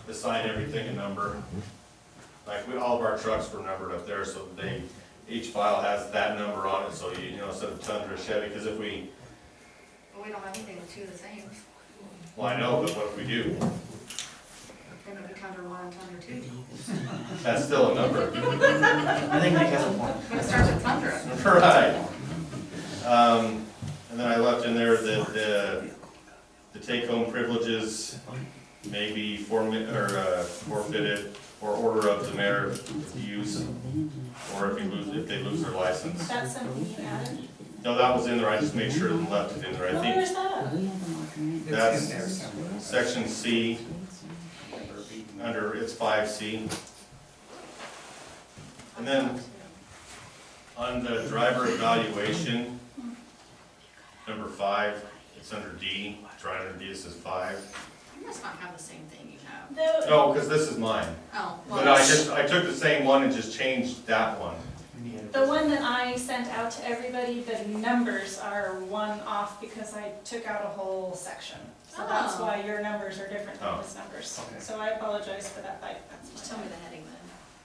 assign everything a number. Like, all of our trucks were numbered up there, so each file has that number on it, so you know, instead of Tundra, Chevy, because if we, But we don't have anything with two the same. well, I know, but what if we do? Then it'll be Tundra 1 and Tundra 2. That's still a number. I think Nick has a point. But it starts with Tundra. Right. And then I left in there that the take-home privileges may be forfeited or order of the mayor use, or if they lose their license. That's something you added? No, that was in there, I just made sure and left it in there, I think. Where's that? It's in there somewhere. Section C, it's 5C. And then on the driver evaluation, number 5, it's under D, it's right under D, it says 5. You must not have the same thing you have. No, because this is mine. Oh, But well, I took the same one and just changed that one. The one that I sent out to everybody, the numbers are one off because I took out a whole section. So that's Oh. why your numbers are different than Oh. his numbers. Okay. So I apologize for that, that's Just my tell me bad. the heading then.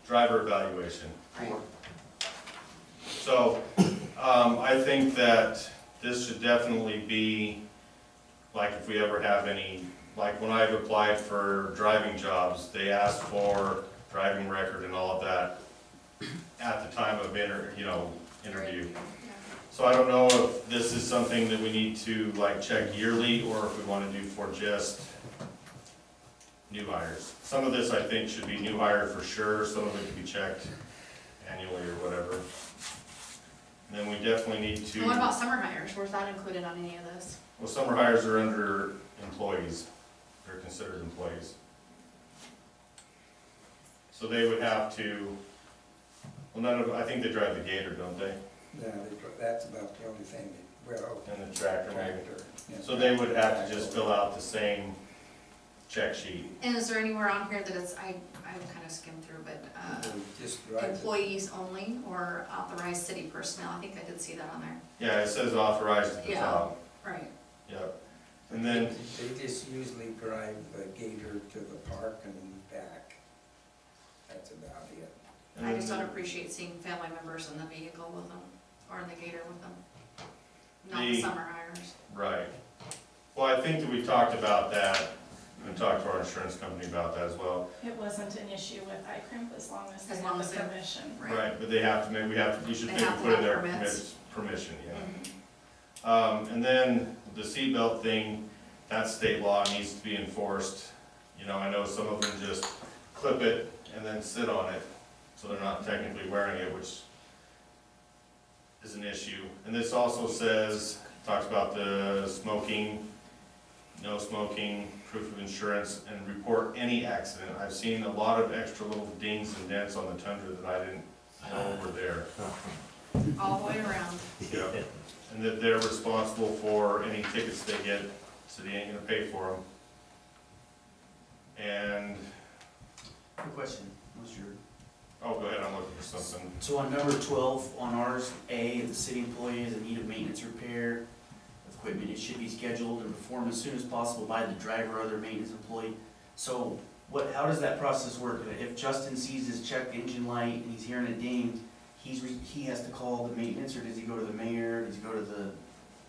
Driver evaluation. Right. So, I think that this should definitely be, like if we ever have any, like when I've applied for driving jobs, they ask for driving record and all of that at the time of interview. Yeah. So I don't know if this is something that we need to like check yearly, or if we wanna do for just new hires. Some of this I think should be new hire for sure, some of it can be checked annually or whatever. And then we definitely need to. And what about summer hires? Was that included on any of this? Well, summer hires are under employees, they're considered employees. So they would have to, I think they drive the Gator, don't they? Yeah, that's about the only thing, well, And the tractor maybe. tractor. yeah. So they would have to just fill out the same check sheet. And is there anywhere on here that it's, I've kind of skimmed through, but, They just drive it. employees only or authorized city personnel? I think I did see that on there. Yeah, it says authorized at the Yeah. top, Right. yep. And then, They just usually drive the Gator to the park and back. That's about it. and I just then don't appreciate seeing family members in the vehicle with them, or in the Gator with them. Not The- the summer hires. right. Well, I think that we talked about that, and talked to our insurance company about that as well. It wasn't an issue with iCrimp as long as they As long have as the they're- permission. Right, but they have to, we should They maybe have to put in have their permits. permission, yeah. Mhm. And then the seatbelt thing, that's state law, needs to be enforced. You know, I know some of them just clip it and then sit on it, so they're not technically wearing it, which is an issue. And this also says, talks about the smoking, no smoking, proof of insurance, and report any accident. I've seen a lot of extra little dings and dents on the Tundra that I didn't know were there. All the way around. Yeah. And that they're responsible for any tickets they get, city ain't gonna pay for them. And, Good question, what's your? oh, go ahead, I'm looking for something. So on number 12, on ours, A, if the city employee is in need of maintenance or repair of equipment, it should be scheduled and performed as soon as possible by the driver or other maintenance employee. So how does that process work? If Justin sees his check engine light and he's hearing a ding, he has to call the maintenance, or does he go to the mayor, does he go to the,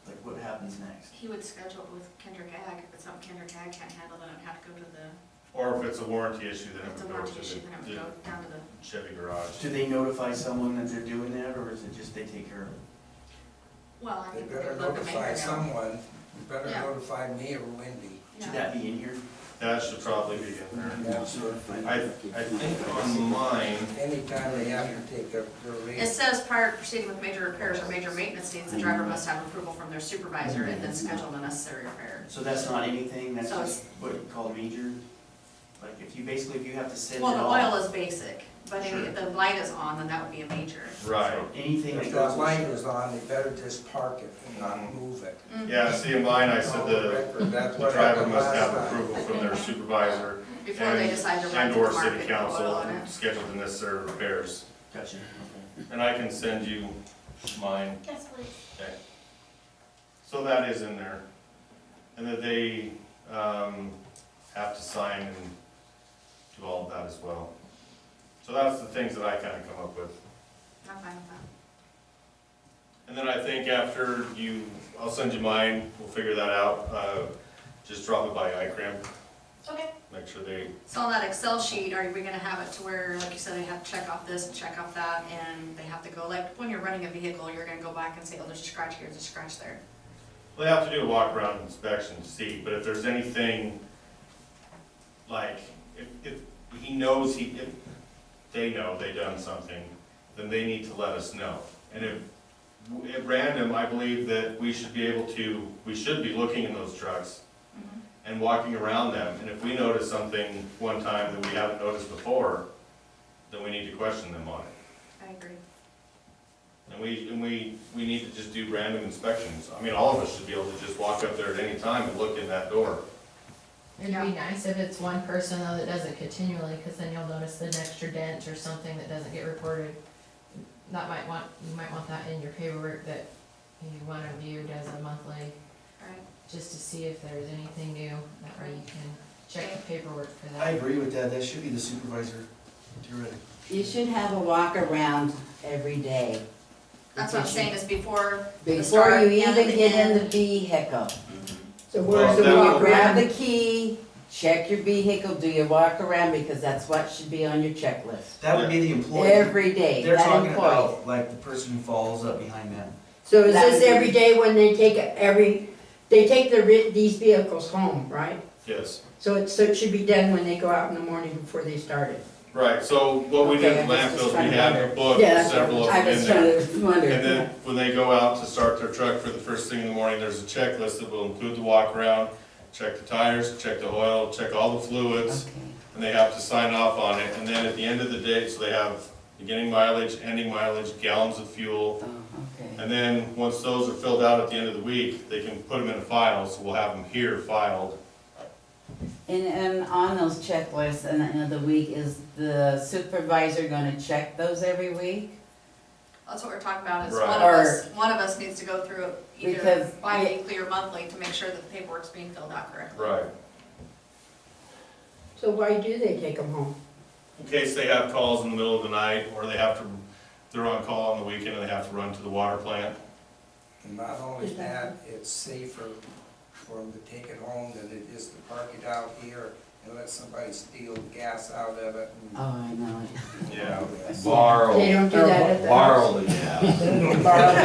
like, what happens next? He would schedule it with Kendrick Ag. If it's something Kendrick Ag can't handle, then it'd have to go to the, Or if it's a warranty issue, then if it it's a would go warranty issue, to then it the would go down to the, Chevy garage. Do they notify someone that they're doing that, or is it just they take care of it? well, I They think better we'd let the mayor notify know. someone, you better Yeah. notify me or Wendy. Should Yeah. that be in here? That should probably be in there. That's I think on mine, anytime they have to take up their It race. says prior to proceeding with major repairs or major maintenance needs, the driver must have approval from their supervisor and then schedule the necessary repair. So that's not anything, that's So just what you call major? Like, if you have to send it Well, the off. oil is basic, but if the light is on, then that would be a major. right. Anything that If goes. that light is on, they better just park it and not move it. Mhm. Yeah, see, in mine, I said On the the record, that's the what driver happened must last have time. approval from their supervisor Before they decide to run and to or the market city and put oil council on and it. schedule the necessary repairs. Gotcha, okay. And I can send you mine. Yes, please. Okay. So that is in there. And that they, have to sign and do all of that as well. So that's the things that I kinda come up with. I'm fine with that. And then I think after I'll send you mine, we'll figure that out, just drop it by iCrimp, Okay. make sure they, So on that Excel sheet, are we gonna have it to where, like you said, they have to check off this and check off that, and they have to go, like, when you're running a vehicle, you're gonna go back and say, oh, there's a scratch here, there's a scratch there. they have to do a walk-around inspection to see, but if there's anything, like, if he knows if they know they done something, then they need to let us know. And if, at random, I believe that we should be looking in those trucks Mhm. and walking around them, and if we notice something one time that we haven't noticed before, then we need to question them on it. I agree. And we need to just do random inspections. I mean, all of us should be able to just walk up there at any time and look in that door. It'd be nice if it's one person though that does it continually, cause then you'll notice an extra dent or something that doesn't get reported. you might want that in your paperwork that you want it viewed as a monthly, Right. just to see if there's anything new, that way you can check the paperwork for that. I agree with that, that should be the supervisor, theoretically. You should have a walk around every day. That's what I'm saying, is before the Before start you and even the get in end. the vehicle. So Well, where's the that walk would- Grab around? the key, check your vehicle, do your walk around, because that's what should be on your checklist. That would be the employee. Every day, They're that talking employee. about like the person who follows up behind them. So is That this would be- every day when they take they take these vehicles home, right? Yes. So it should be done when they go out in the morning before they start it? Right, so what we do Okay, with I was just landfills, trying we to have wonder. a book, Yeah, that's several of I them in was there. trying to wonder. And then when they go out to start their truck for the first thing in the morning, there's a checklist that will include the walk around, check the tires, check the oil, check all the fluids, Okay. and they have to sign off on it. And then at the end of the day, so they have beginning mileage, ending mileage, gallons of fuel. Oh, okay. And then, once those are filled out at the end of the week, they can put them in a file, so we'll have them here filed. And on those checklists and the end of the week, is the supervisor gonna check those every week? That's what we're talking about, is Right. one of us needs to go through it either Because- bi-weekly or monthly to make sure that the paperwork's being filled out correctly. Right. So why do they take them home? In case they have calls in the middle of the night, or they're on call on the weekend and they have to run to the water plant. And not only that, it's safer for them to take it home than it is to park it out here and let somebody steal the gas out of it. Oh, I know it. Yeah. Borrow. They don't do that at the Borrow house? the gas. Borrow the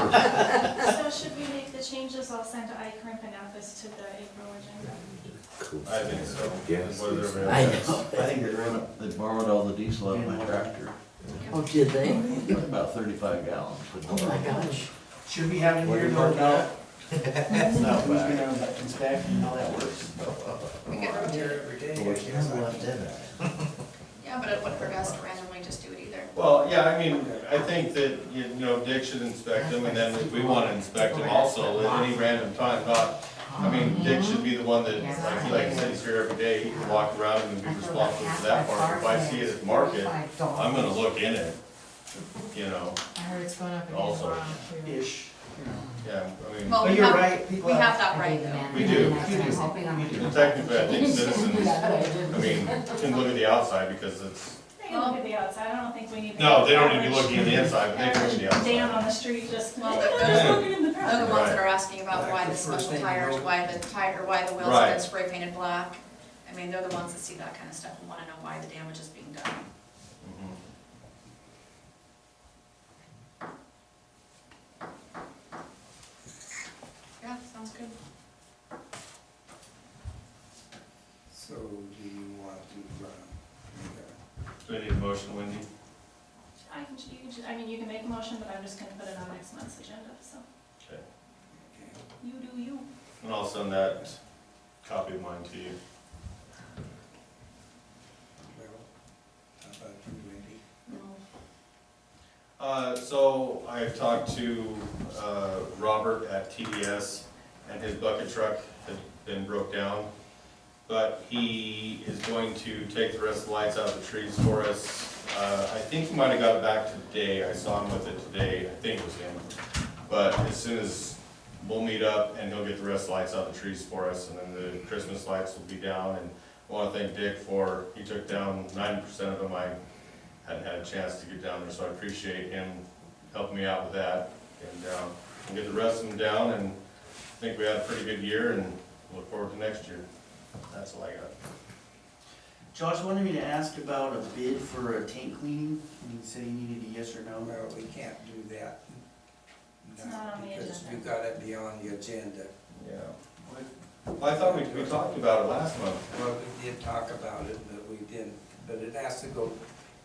gas. So should we make the changes? I'll send Ike Rimpanathis to the April agenda. I think so. Gas Whether station. I everybody- know. I think they're right. They borrowed all the diesel out of my tractor, Oh, did they? about 35 gallons. Oh, my gosh. Should we have it Where here you to park work out? out? It's not Who's bad. gonna inspect and how that works? We could- I'm here every day, I Well, guess. it's left in it. Yeah, but it wouldn't hurt us to randomly just do it either. Well, yeah, I mean, I think that, you know, Dick should inspect them, and then if we wanna inspect them also at any random time, Dick should be the one that, like I said, he's here every day, he can walk around and be responsible for that part. If I see it at market, I'm gonna look in it, you know, I heard it's going up again Also. tomorrow too. Ish, you know. yeah, I mean, Well, But we you're have, right, people we have that right though. we do. And technically, I think citizens, can look at the outside because it's, They can look at the outside, I don't think we need. no, they don't need to be looking at the inside, but they can look at the Dan outside. on the street just, Well, they're they're- just looking in the They're traffic. the ones that Right. are asking about why the That's the first special thing you tires, know. why the wheels Right. have been spray painted black. I mean, they're the ones that see that kind of stuff and wanna know why the damage is being done. Mhm. Yeah, sounds good. So do you want to, Do I need a motion, Wendy? You can make a motion, but I'm just gonna put it on next month's agenda, so Okay. you do you. And I'll send that copy of mine to you. well, how about you, Wendy? No. So I've talked to Robert at TDS, and his bucket truck had been broke down. But he is going to take the rest of the lights out of the trees for us. I think he might have got it back today. I saw him with it today. I think it was him. But as soon as we'll meet up and he'll get the rest of the lights out of the trees for us, and then the Christmas lights will be down. And I want to thank Dick for, he took down 90% of them. I hadn't had a chance to get down there, so I appreciate him helping me out with that. And we'll get the rest of them down, and I think we had a pretty good year, and look forward to next year. That's all I got. Josh wanted me to ask about a bid for a tank cleaning, and he said he needed a yes or no. Well, we can't do that It's now, not on the because agenda. you got it beyond the agenda. Yeah. Well, I thought we talked about it last month. Well, we did talk about it, but we didn't, but it has to go,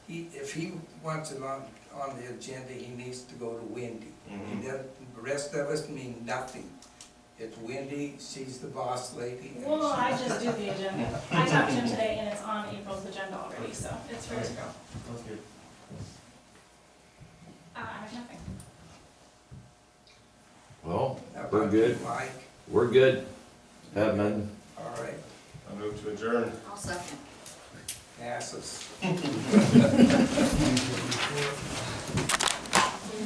if he wants it on the agenda, he needs to go to Wendy. Mhm. The rest of us mean nothing. It's Wendy, she's the boss lady. and Well, I she- just do the agenda. I talked to him today and it's on April's agenda already, so it's ready to go. That's good. I have nothing. Well, How we're about good. you, Mike? we're good. Have none. All right. I move to adjourn. I'll second. Passes.